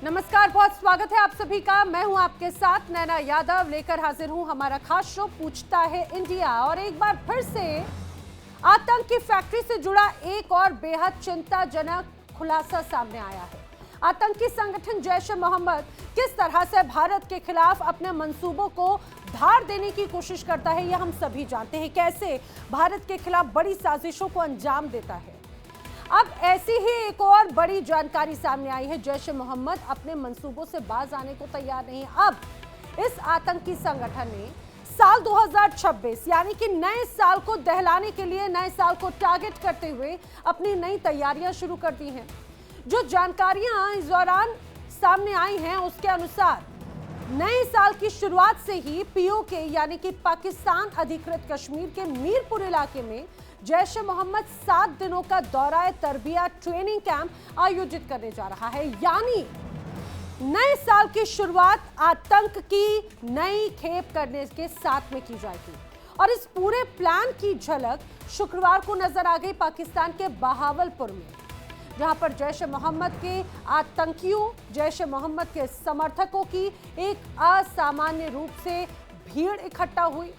नमस्कार, बहुत स्वागत है आप सभी का। मैं हूं आपके साथ नैना यादव, लेकर हाजिर हूं हमारा खास शो पूछता है इंडिया। और एक बार फिर से आतंक की फैक्ट्री से जुड़ा एक और बेहद चिंताजनक खुलासा सामने आया है। आतंकी संगठन जैश ए मोहम्मद किस तरह से भारत के खिलाफ अपने मंसूबों को धार देने की कोशिश करता है, यह हम सभी जानते हैं। कैसे भारत के खिलाफ बड़ी साजिशों को अंजाम देता है। अब ऐसी ही एक और बड़ी जानकारी सामने आई है। जैश ए मोहम्मद अपने मंसूबों से बाज आने को तैयार नहीं। अब इस आतंकी संगठन ने साल 2026 यानी कि नए साल को दहलाने के लिए, नए साल को टारगेट करते हुए अपनी नई तैयारियां शुरू कर दी हैं। जो जानकारियां इस दौरान सामने आई हैं उसके अनुसार नए साल की शुरुआत से ही पीओके यानी कि पाकिस्तान अधिकृत कश्मीर के मीरपुर इलाके में जैश ए मोहम्मद 7 दिनों का दौरा तरबिया ट्रेनिंग कैंप आयोजित करने जा रहा है। यानी नए साल की शुरुआत आतंक की नई खेप करने के साथ में की जाएगी। और इस पूरे प्लान की झलक शुक्रवार को नजर आ गई पाकिस्तान के बहावलपुर में, जहां पर जैश ए मोहम्मद के आतंकियों, जैश ए मोहम्मद के समर्थकों की एक असामान्य रूप से भीड़ इकट्ठा हुई।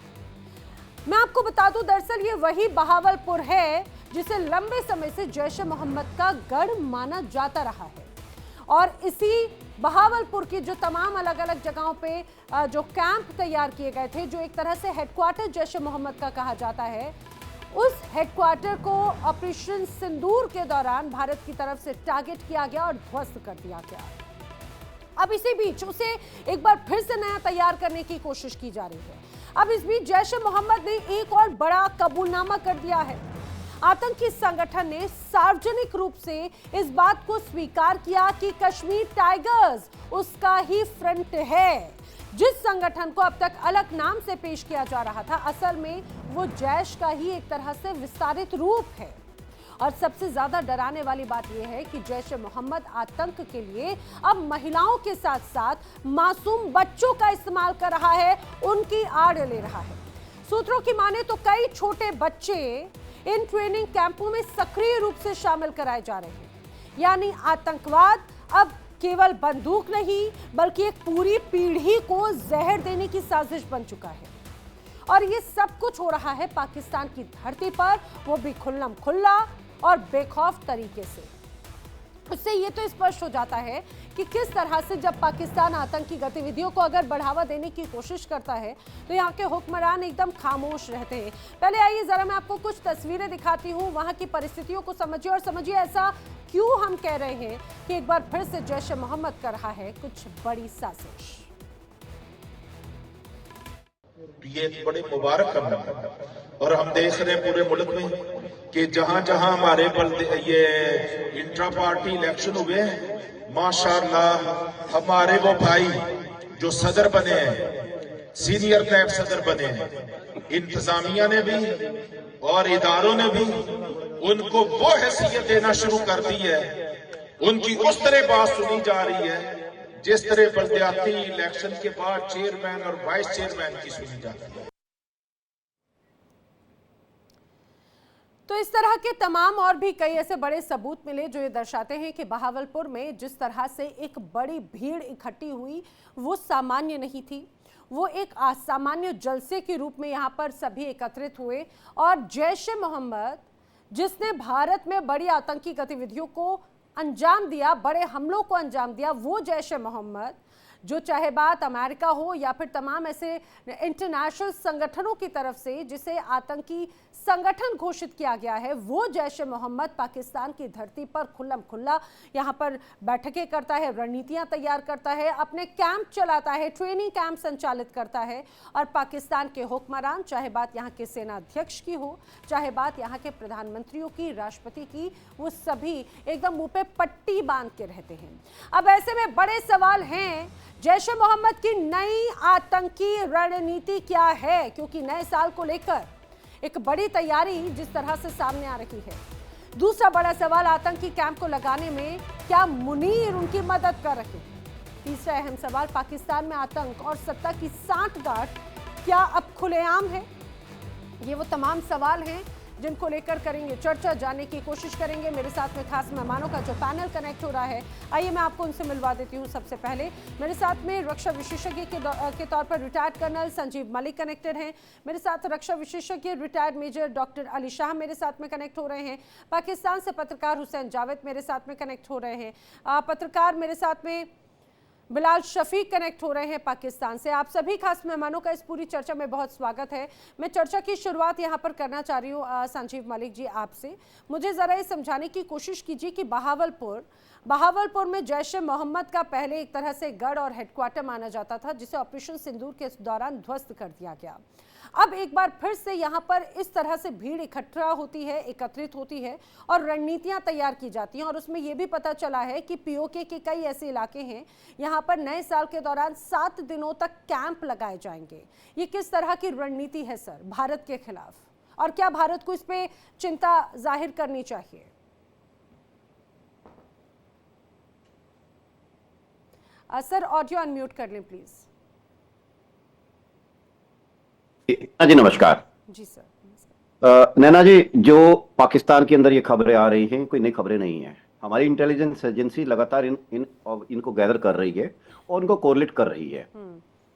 मैं आपको बता दूं, दरअसल ये वही बहावलपुर है जिसे लंबे समय से जैश ए मोहम्मद का गढ़ माना जाता रहा है। और इसी बहावलपुर की जो तमाम अलग अलग जगहों पे जो कैंप तैयार किए गए थे, जो एक तरह से हेडक्वार्टर जैश ए मोहम्मद का कहा जाता है, उस हेडक्वार्टर को ऑपरेशन सिंदूर के दौरान भारत की तरफ से टारगेट किया गया और ध्वस्त कर दिया गया। अब इसी बीच उसे एक बार फिर से नया तैयार करने की कोशिश की जा रही है। अब इस बीच जैश ए मोहम्मद ने एक और बड़ा कबूलनामा कर दिया है। आतंकी संगठन ने सार्वजनिक रूप से इस बात को स्वीकार किया कि कश्मीर टाइगर्स उसका ही फ्रंट है। जिस संगठन को अब तक अलग नाम से पेश किया जा रहा था, असल में वो जैश का ही एक तरह से विस्तारित रूप है। और सबसे ज्यादा डराने वाली बात यह है कि जैश ए मोहम्मद आतंक के लिए अब महिलाओं के साथ साथ मासूम बच्चों का इस्तेमाल कर रहा है, उनकी आड़ ले रहा है। सूत्रों की माने तो कई छोटे बच्चे इन ट्रेनिंग कैंपों में सक्रिय रूप से शामिल कराए जा रहे हैं। यानी आतंकवाद अब केवल बंदूक नहीं बल्कि एक पूरी पीढ़ी को जहर देने की साजिश बन चुका है। और ये सब कुछ हो रहा है पाकिस्तान की धरती पर, वो भी खुल्लम खुल्ला और बेखौफ तरीके से। उससे ये तो स्पष्ट हो जाता है कि किस तरह से जब पाकिस्तान आतंकी गतिविधियों को अगर बढ़ावा देने की कोशिश करता है तो यहाँ के हुक्मरान एकदम खामोश रहते हैं। पहले आइए जरा मैं आपको कुछ तस्वीरें दिखाती हूँ, वहाँ की परिस्थितियों को समझिए और समझिए ऐसा क्यों हम कह रहे हैं कि एक बार फिर से जैश ए मोहम्मद कर रहा है कुछ बड़ी साजिश। ये बड़े मुबारक कदम है और हम देख रहे हैं पूरे मुल्क में कि जहां जहां हमारे ये इंट्रा पार्टी इलेक्शन हुए हैं, माशाअल्लाह हमारे वो भाई जो सदर बने हैं, सीनियर नायब सदर बने हैं, इंतजामिया ने भी और इदारों ने भी उनको वो हैसियत देना शुरू कर दी है। उनकी उस तरह बात सुनी जा रही है जिस तरह बल्दियाती इलेक्शन के बाद चेयरमैन और वाइस चेयरमैन की सुनी जाती है। तो इस तरह के तमाम और भी कई ऐसे बड़े सबूत मिले जो ये दर्शाते हैं कि बहावलपुर में जिस तरह से एक बड़ी भीड़ इकट्ठी हुई वो सामान्य नहीं थी। वो एक असामान्य जलसे के रूप में यहाँ पर सभी एकत्रित हुए। और जैश ए मोहम्मद जिसने भारत में बड़ी आतंकी गतिविधियों को अंजाम दिया, बड़े हमलों को अंजाम दिया, वो जैश ए मोहम्मद जो चाहे बात अमेरिका हो या फिर तमाम ऐसे इंटरनेशनल संगठनों की तरफ से जिसे आतंकी संगठन घोषित किया गया है, वो जैश ए मोहम्मद पाकिस्तान की धरती पर खुल्लम खुल्ला यहाँ पर बैठकें करता है, रणनीतियाँ तैयार करता है, अपने कैंप चलाता है, ट्रेनिंग कैंप संचालित करता है। और पाकिस्तान के हुक्मरान, चाहे बात यहाँ के सेना अध्यक्ष की हो, चाहे बात यहाँ के प्रधानमंत्रियों की, राष्ट्रपति की, वो सभी एकदम मुंह पे पट्टी बांध के रहते हैं। अब ऐसे में बड़े सवाल हैं, जैश ए मोहम्मद की नई आतंकी रणनीति क्या है, क्योंकि नए साल को लेकर एक बड़ी तैयारी जिस तरह से सामने आ रही है। दूसरा बड़ा सवाल, आतंकी कैंप को लगाने में क्या मुनीर उनकी मदद कर रहे हैं। तीसरा अहम सवाल, पाकिस्तान में आतंक और सत्ता की सांठगांठ क्या अब खुलेआम है। ये वो तमाम सवाल हैं जिनको लेकर करेंगे चर्चा, जानने की कोशिश करेंगे। मेरे साथ में खास मेहमानों का जो पैनल कनेक्ट हो रहा है, आइए मैं आपको उनसे मिलवा देती हूँ। सबसे पहले मेरे साथ में रक्षा विशेषज्ञ के तौर पर retired colonel Sanjeev Malik connected हैं। मेरे साथ रक्षा विशेषज्ञ retired major doctor Ali Shah मेरे साथ में कनेक्ट हो रहे हैं। पाकिस्तान से पत्रकार हुसैन जावेद मेरे साथ में कनेक्ट हो रहे हैं। पत्रकार मेरे साथ में बिलाल शफीक कनेक्ट हो रहे हैं पाकिस्तान से। आप सभी खास मेहमानों का इस पूरी चर्चा में बहुत स्वागत है। मैं चर्चा की शुरुआत यहां पर करना चाह रही हूं संजीव मलिक जी आपसे। मुझे ज़रा ये समझाने की कोशिश कीजिए कि बहावलपुर में जैश ए मोहम्मद का पहले एक तरह से गढ़ और हेडक्वार्टर माना जाता था, जिसे ऑपरेशन सिंदूर के दौरान ध्वस्त कर दिया गया। अब एक बार फिर से यहाँ पर इस तरह से भीड़ एकत्रित होती है और रणनीतियां तैयार की जाती हैं। और उसमें यह भी पता चला है कि पीओके के कई ऐसे इलाके हैं यहाँ पर नए साल के दौरान 7 दिनों तक कैंप लगाए जाएंगे। ये किस तरह की रणनीति है सर भारत के खिलाफ, और क्या भारत को इस पे चिंता जाहिर करनी चाहिए? सर ऑडियो अनम्यूट कर लें प्लीज। जी नमस्कार। जी सर। नैना जी, जो पाकिस्तान के अंदर ये खबरें आ रही हैं कोई नई खबरें नहीं है। हमारी इंटेलिजेंस एजेंसी लगातार इनको गैदर कर रही है और उनको कोरिलेट कर रही है।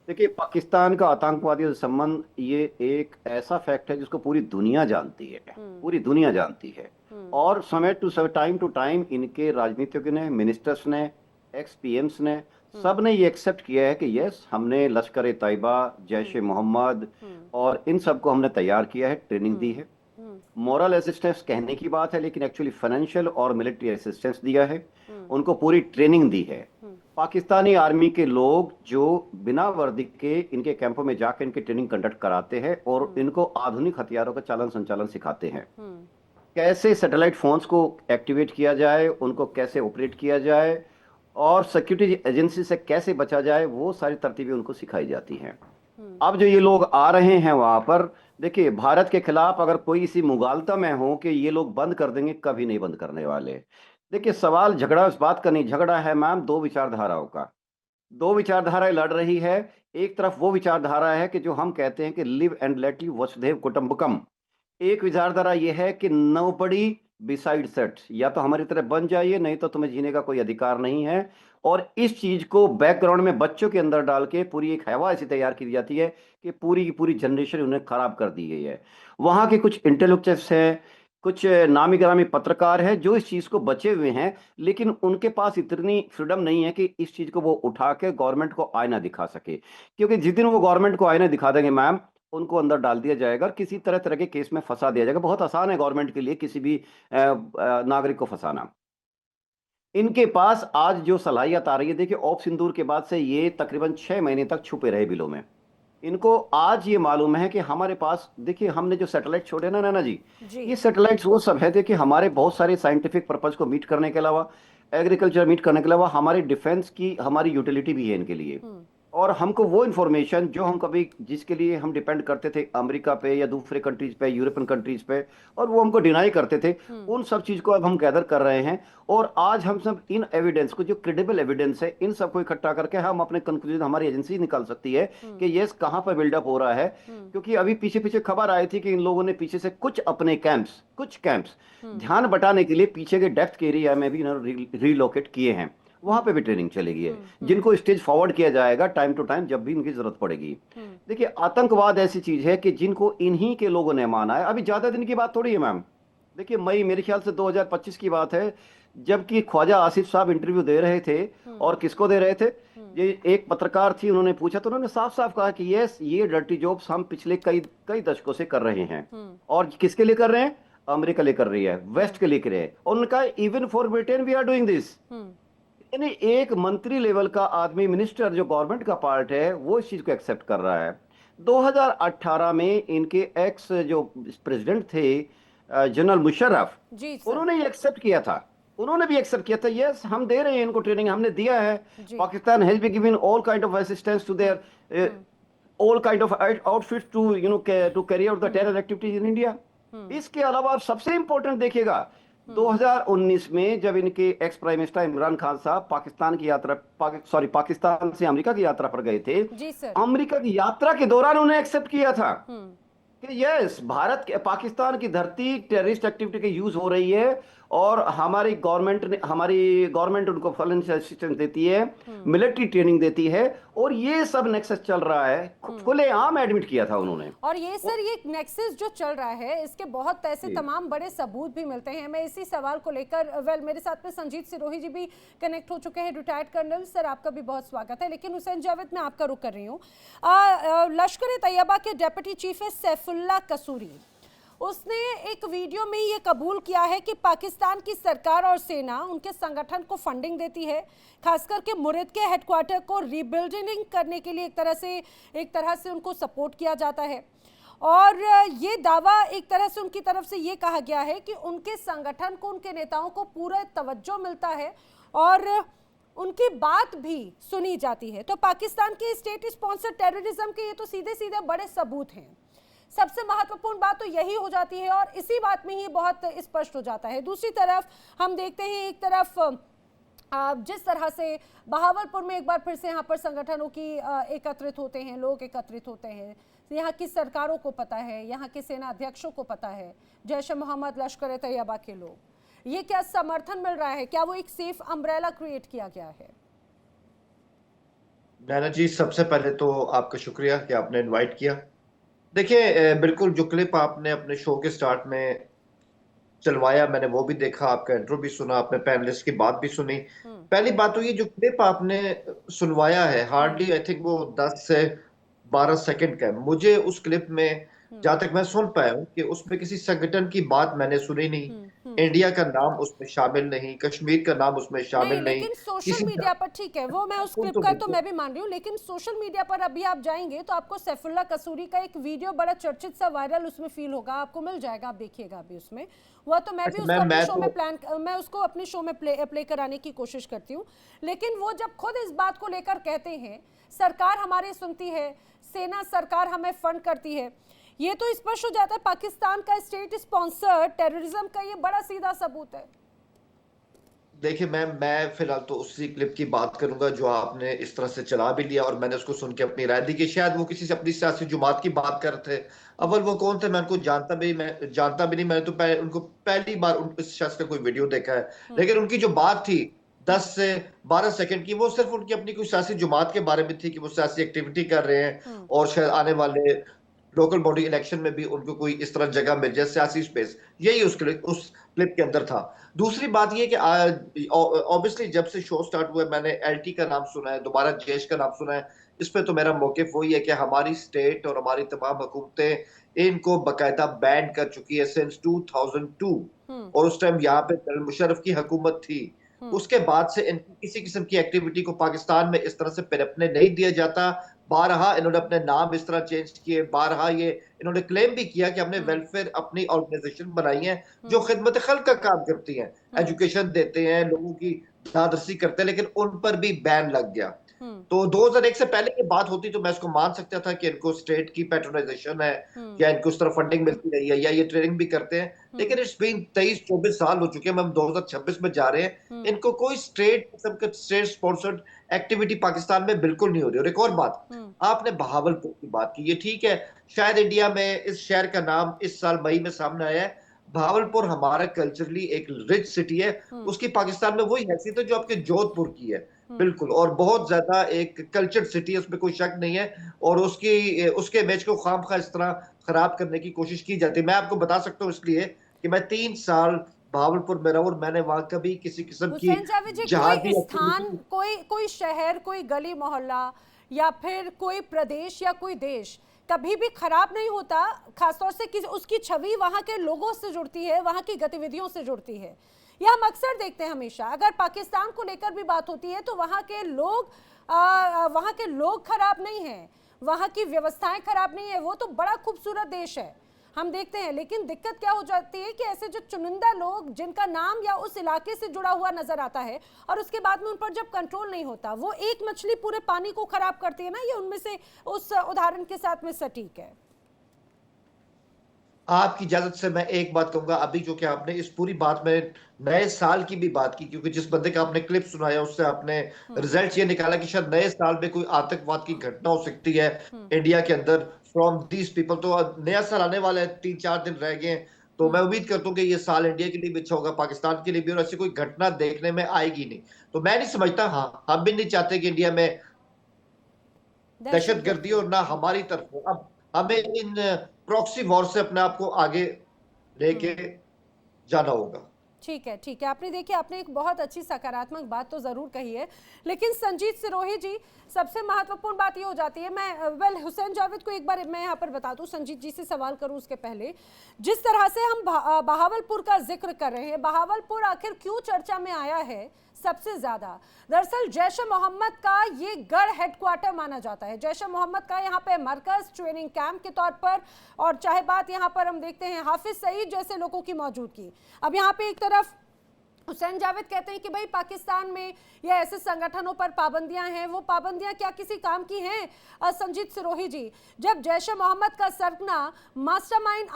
देखिए, पाकिस्तान का आतंकवादियों से संबंध ये एक ऐसा फैक्ट है जिसको पूरी दुनिया जानती है, पूरी दुनिया जानती है। और समय टाइम टू टाइम इनके राजनीतिज्ञों ने, मिनिस्टर्स ने, एक्स पीएम्स ने, सब ने ये एक्सेप्ट किया है कि यस, हमने लश्कर तैयबा, जैश ए मोहम्मद और इन सब को हमने तैयार किया है, ट्रेनिंग दी है। मॉरल असिस्टेंस कहने की बात है, लेकिन एक्चुअली फाइनेंशियल और मिलिट्री असिस्टेंस दिया है, उनको पूरी ट्रेनिंग दी है। पाकिस्तानी आर्मी के लोग जो बिना वर्दी के इनके कैंपों में जाकर इनकी ट्रेनिंग कंडक्ट कराते हैं और इनको आधुनिक हथियारों का चालन संचालन सिखाते हैं। कैसे सैटेलाइट फोन्स को एक्टिवेट किया जाए, उनको कैसे ऑपरेट किया जाए और सिक्योरिटी एजेंसी से कैसे बचा जाए, वो सारी तरतीबें उनको सिखाई जाती हैं। अब जो ये लोग आ रहे हैं वहां पर, देखिए, भारत के खिलाफ अगर कोई इसी मुगालता में हो कि ये लोग बंद कर देंगे, कभी नहीं बंद करने वाले। देखिए, सवाल झगड़ा इस बात का नहीं, झगड़ा है मैम दो विचारधाराओं का। दो विचारधाराएं लड़ रही है। एक तरफ वो विचारधारा है कि जो हम कहते हैं कि लिव एंड लेट लिव, वसुधैव कुटुंबकम। एक विचारधारा ये है कि नोबडी बिसाइड सेट, या तो हमारी तरह बन जाइए, नहीं तो तुम्हें जीने का कोई अधिकार नहीं है। और इस चीज को बैकग्राउंड में बच्चों के अंदर डाल के पूरी एक हवा ऐसी तैयार की जाती है कि पूरी की पूरी जनरेशन उन्हें खराब कर दी गई है। वहां के कुछ इंटेलेक्चुअल्स हैं, कुछ नामी गिरामी पत्रकार हैं जो इस चीज को बचे हुए हैं, लेकिन उनके पास इतनी फ्रीडम नहीं है कि इस चीज को वो उठा के गवर्नमेंट को आईना दिखा सके। क्योंकि जिस दिन वो गवर्नमेंट को आईना दिखा देंगे मैम, उनको अंदर डाल दिया जाएगा और किसी तरह तरह के केस में फंसा दिया जाएगा। बहुत आसान है गवर्नमेंट के लिए किसी भी नागरिक को फंसाना। इनके पास आज जो सलाहियत आ रही है, देखिए, ऑप सिंदूर के बाद से ये तकरीबन 6 महीने तक छुपे रहे बिलों में। इनको आज ये मालूम है कि हमारे पास, देखिए, हमने जो सैटेलाइट छोड़े ना नैना जी, ये सैटेलाइट्स वो सब है, देखिए, हमारे बहुत सारे साइंटिफिक पर्पज को मीट करने के अलावा, एग्रीकल्चर मीट करने के अलावा, हमारी डिफेंस की हमारी यूटिलिटी भी है इनके लिए। और हमको वो इन्फॉर्मेशन जो हम कभी, जिसके लिए हम डिपेंड करते थे अमेरिका पे या दूसरे कंट्रीज पे, यूरोपियन कंट्रीज पे, और वो हमको डिनाई करते थे, उन सब चीज को अब हम गैदर कर रहे हैं। और आज हम सब इन एविडेंस को, जो क्रेडिबल एविडेंस है, इन सबको इकट्ठा करके हम अपने कंक्लूजन, हमारी एजेंसी निकाल सकती है कि यस, कहां पर बिल्डअप हो रहा है। क्योंकि अभी पीछे पीछे खबर आई थी कि इन लोगों ने पीछे से कुछ अपने कुछ कैंप्स ध्यान बटाने के लिए पीछे के डेप्थ के एरिया में भी रिलोकेट किए हैं। वहां पे भी ट्रेनिंग चलेगी है, जिनको स्टेज फॉरवर्ड किया जाएगा टाइम टू टाइम जब भी इनकी जरूरत पड़ेगी। देखिए, आतंकवाद ऐसी चीज है कि जिनको इन्हीं के लोगों ने माना है। अभी ज्यादा दिन की बात थोड़ी है मैम। देखिए, मई मेरे ख्याल से 2025 की बात है, जबकि ख्वाजा आसिफ साहब इंटरव्यू दे रहे थे। और किसको दे रहे थे? ये एक पत्रकार थी, उन्होंने पूछा तो उन्होंने साफ साफ कहा कि यस, ये डर्टी जॉब्स हम पिछले कई दशकों से कर रहे हैं। और किसके लिए कर रहे हैं? अमेरिका ले कर रही है, वेस्ट के लिए कर रही है। और उनका even for Britain we are doing this. यानी एक मंत्री लेवल का आदमी, मिनिस्टर जो गवर्नमेंट का पार्ट है, वो इस चीज को एक्सेप्ट कर रहा है। 2018 में इनके एक्स जो प्रेसिडेंट थे जनरल मुशर्रफ, उन्होंने ये एक्सेप्ट किया था। उन्होंने भी एक्सेप्ट किया था, यस, हम दे रहे हैं इनको ट्रेनिंग, हमने दिया है। Pakistan has been given all kind of assistance to their all kind of outfits to carry out the terror activities in India. इसके अलावा सबसे इंपॉर्टेंट देखिएगा, 2019 में जब इनके ex prime minister Imran Khan sahab Pakistan से अमेरिका की यात्रा पर गए थे, अमेरिका की यात्रा के दौरान उन्हें एक्सेप्ट किया था। कि यस पाकिस्तान की धरती टेररिस्ट एक्टिविटी के यूज हो रही है, और हमारी गवर्नमेंट उनको फाइनेंशियल असिस्टेंस देती है, मिलिट्री ट्रेनिंग देती है, और ये सब नेक्सस चल रहा है। खुलेआम एडमिट किया था उन्होंने। और ये सर, ये नेक्सस जो चल रहा है, इसके बहुत ऐसे जी। तमाम बड़े सबूत भी मिलते हैं। मैं इसी सवाल को लेकर मेरे साथ में संजीत सिरोही जी भी कनेक्ट हो चुके हैं, रिटायर्ड कर्नल। सर, आपका भी बहुत स्वागत है। लेकिन हुसैन जावेद, मैं आपका रुख कर रही हूँ। लश्कर तैयबा के डेप्यूटी चीफ है सैफुल्लाह कसूरी, उसने एक वीडियो में ये कबूल किया है कि पाकिस्तान की सरकार और सेना उनके संगठन को फंडिंग देती है, खासकर के मुरिद के हेडक्वार्टर को रीबिल्डिंग करने के लिए एक तरह से उनको सपोर्ट किया जाता है। और ये दावा एक तरह से उनकी तरफ से ये कहा गया है कि उनके संगठन को, उनके नेताओं को पूरा तवज्जो मिलता है और उनकी बात भी सुनी जाती है। तो पाकिस्तान के स्टेट स्पॉन्सर्ड टेररिज्म के ये तो सीधे सीधे बड़े सबूत हैं। सबसे महत्वपूर्ण बात तो यही हो जाती है और इसी बात में ही बहुत स्पष्ट हो जाता है। दूसरी तरफ हम देखते हैं, एक तरफ जिस तरह से बहावलपुर में एक बार फिर से यहाँ पर संगठनों की एकत्रित होते हैं, लोग एकत्रित होते हैं, यहाँ की सरकारों को पता है, यहाँ के सेना अध्यक्षों को पता है, जैश ए मोहम्मद, लश्कर तैयबा के लोग, ये क्या समर्थन मिल रहा है? क्या वो एक सेफ अम्ब्रेला क्रिएट किया गया है? नैना जी, सबसे पहले तो आपका शुक्रिया कि आपने इनवाइट किया। देखिए, बिल्कुल जो क्लिप आपने अपने शो के स्टार्ट में चलवाया, मैंने वो भी देखा, आपका इंट्रो भी सुना, आपने पैनलिस्ट की बात भी सुनी। पहली बात तो ये, जो क्लिप आपने सुनवाया है, हार्डली आई थिंक वो 10 से 12 सेकंड का है। मुझे उस क्लिप में जहां तक मैं सुन पाया हूँ कि उसमें किसी संगठन की बात मैंने सुनी नहीं, इंडिया का नाम उसमें शामिल नहीं, कश्मीर का नाम उसमें शामिल नहीं। लेकिन सोशल मीडिया पर, ठीक है, वो मैं उस क्लिप का तो मैं भी मान रही हूँ, लेकिन सोशल मीडिया पर अभी आप जाएंगे तो आपको सैफुल्लाह कसूरी का एक वीडियो बड़ा चर्चित सा वायरल उसमें फील होगा, आपको मिल जाएगा, आप देखिएगा अभी उसमें। वो तो मैं भी उसको अपने शो में मैं उसको अपने शो में प्ले कराने की कोशिश करती हूँ। लेकिन वो जब खुद इस बात को लेकर कहते हैं, सरकार हमारे सुनती है, सेना सरकार हमें फंड करती है, ये तो स्पष्ट हो जाता है पाकिस्तान का स्टेट स्पॉन्सर्ड टेररिज्म का ये बड़ा सीधा सबूत है। देखिए, मैं फिलहाल तो उसी क्लिप की बात करूंगा जो आपने इस तरह से चला भी लिया, और मैंने उसको सुन के अपनी राय दी कि शायद वो किसी से अपनी सियासी जुमात की बात कर रहे थे। अव्वल वो कौन थे मैं उनको जानता भी नहीं, मैंने तो उनको पहली बार इस शख्स का कोई वीडियो देखा है। लेकिन उनकी जो बात थी 10 से 12 सेकंड की, वो सिर्फ उनकी अपनी कोई सियासी जुमात के बारे में थी कि वो सियासी एक्टिविटी कर रहे हैं और शायद आने वाले लोकल बॉडी इलेक्शन में भी उनको कोई इस तरह जगह मिल जाए, सियासी स्पेस, यही उस क्लिप के अंदर था। दूसरी बात ये कि ऑब्वियसली जब से शो स्टार्ट हुआ मैंने एलटी का नाम सुना है, दोबारा जैश का नाम सुना है। इस पे तो मेरा मौकिफ वही है कि हमारी स्टेट और हमारी तमाम हुकूमतें इनको बाकायदा बैन कर चुकी है सिंस 2002, और उस टाइम यहाँ पे जनरल मुशर्रफ की हुकूमत थी। उसके बाद से इनकी किसी किस्म की एक्टिविटी को पाकिस्तान में इस तरह से पनपने नहीं दिया जाता। बारहा इन्होंने अपने नाम इस तरह चेंज किए, बारहा ये इन्होंने क्लेम भी किया कि हमने वेलफेयर अपनी ऑर्गेनाइजेशन बनाई है जो खिदमत खल्क का काम करती हैं, एजुकेशन देते हैं, लोगों की दादरसी करते हैं, लेकिन उन पर भी बैन लग गया। तो 2001 से पहले ये बात होती तो मैं इसको मान सकता था कि इनको स्टेट की पैट्रोनाइजेशन है या इनको उस तरह फंडिंग मिलती रही है या ये ट्रेनिंग भी करते हैं। लेकिन इट्स बीन 23-24 साल हो चुके हैं, हम 2026 में जा रहे हैं, इनको कोई स्टेट स्पॉन्सर्ड एक्टिविटी पाकिस्तान में बिल्कुल नहीं हो रही। और एक और बात, आपने बहावलपुर की बात की, ये ठीक है, शायद इंडिया में इस शहर का नाम इस साल मई में सामने आया है। बहावलपुर हमारा कल्चरली एक रिच सिटी है, उसकी पाकिस्तान में वही हैसियत है जो आपके जोधपुर की है, बिल्कुल, और बहुत ज्यादा एक कल्चर्ड सिटी है, उसमें कोई शक नहीं है। और उसके इमेज को खामखा इस तरह खराब करने की कोशिश की जाती है। मैं आपको बता सकता हूँ इसलिए कि मैं 3 साल बहावलपुर में रहा और मैंने वहां कभी किसी किस्म की कोई स्थान, कोई शहर, कोई गली मोहल्ला या फिर कोई प्रदेश या कोई देश कभी भी खराब नहीं होता, खासतौर से उसकी छवि वहां के लोगों से जुड़ती है, वहां की गतिविधियों से जुड़ती है। ये हम अक्सर देखते हैं हमेशा। अगर पाकिस्तान को लेकर भी बात होती है तो वहाँ के लोग खराब नहीं हैं, वहाँ की व्यवस्थाएं खराब नहीं है, वो तो बड़ा खूबसूरत देश है, हम देखते हैं। लेकिन दिक्कत क्या हो जाती है कि ऐसे जो चुनिंदा लोग जिनका नाम या उस इलाके से जुड़ा हुआ नजर आता है और उसके बाद में उन पर जब कंट्रोल नहीं होता, वो एक मछली पूरे पानी को खराब करती है ना, ये उनमें से उस उदाहरण के साथ में सटीक है। आपकी इजाजत से मैं एक बात कहूंगा, अभी जो कि आपने इस पूरी बात में नए साल की भी बात की, क्योंकि जिस बंदे का आपने क्लिप सुनाया उससे आपने रिजल्ट ये निकाला कि शायद नए साल में कोई आतंकवाद की घटना हो सकती है इंडिया के अंदर फ्रॉम दीज पीपल। तो नया साल आने वाला है, 3-4 दिन रह गए हैं, तो मैं उम्मीद करता हूँ कि ये साल इंडिया के लिए भी अच्छा होगा, पाकिस्तान के लिए भी, और ऐसी कोई घटना देखने में आएगी नहीं। तो मैं नहीं समझता, हाँ हम भी नहीं चाहते कि इंडिया में दहशतगर्दी और ना हमारी तरफ हो। अब हमें इन प्रॉक्सी वॉर से अपने आप को आगे लेके जाना होगा। ठीक है, ठीक है। आपने देखिए, आपने एक बहुत अच्छी सकारात्मक बात तो ज़रूर कही है, लेकिन संजीत सिरोही जी, सबसे महत्वपूर्ण बात ये हो जाती है, मैं हुसैन जावेद को एक बार मैं यहाँ पर बता दूँ, संजीत जी से सवाल करूँ उसके पहले, जिस तरह से हम बहावलपुर का जिक्र कर रहे हैं, बहावलपुर आखिर क्यों चर्चा में आया है सबसे ज्यादा? दरअसल जैश ए मोहम्मद का ये गढ़ हेडक्वार्टर माना जाता है, जैश ए मोहम्मद का यहाँ पे मरकज, ट्रेनिंग कैंप के तौर पर, और चाहे बात यहाँ पर हम देखते हैं हाफिज सईद जैसे लोगों की मौजूदगी। अब यहाँ पे एक तरफ हुसैन जावेद कहते हैं कि भाई पाकिस्तान में या ऐसे संगठनों पर पाबंदियां हैं, वो पाबंदियां क्या किसी काम की हैं? संजीत सिरोही जी, जब जैश ए मोहम्मद का सरगना मास्टरमाइंड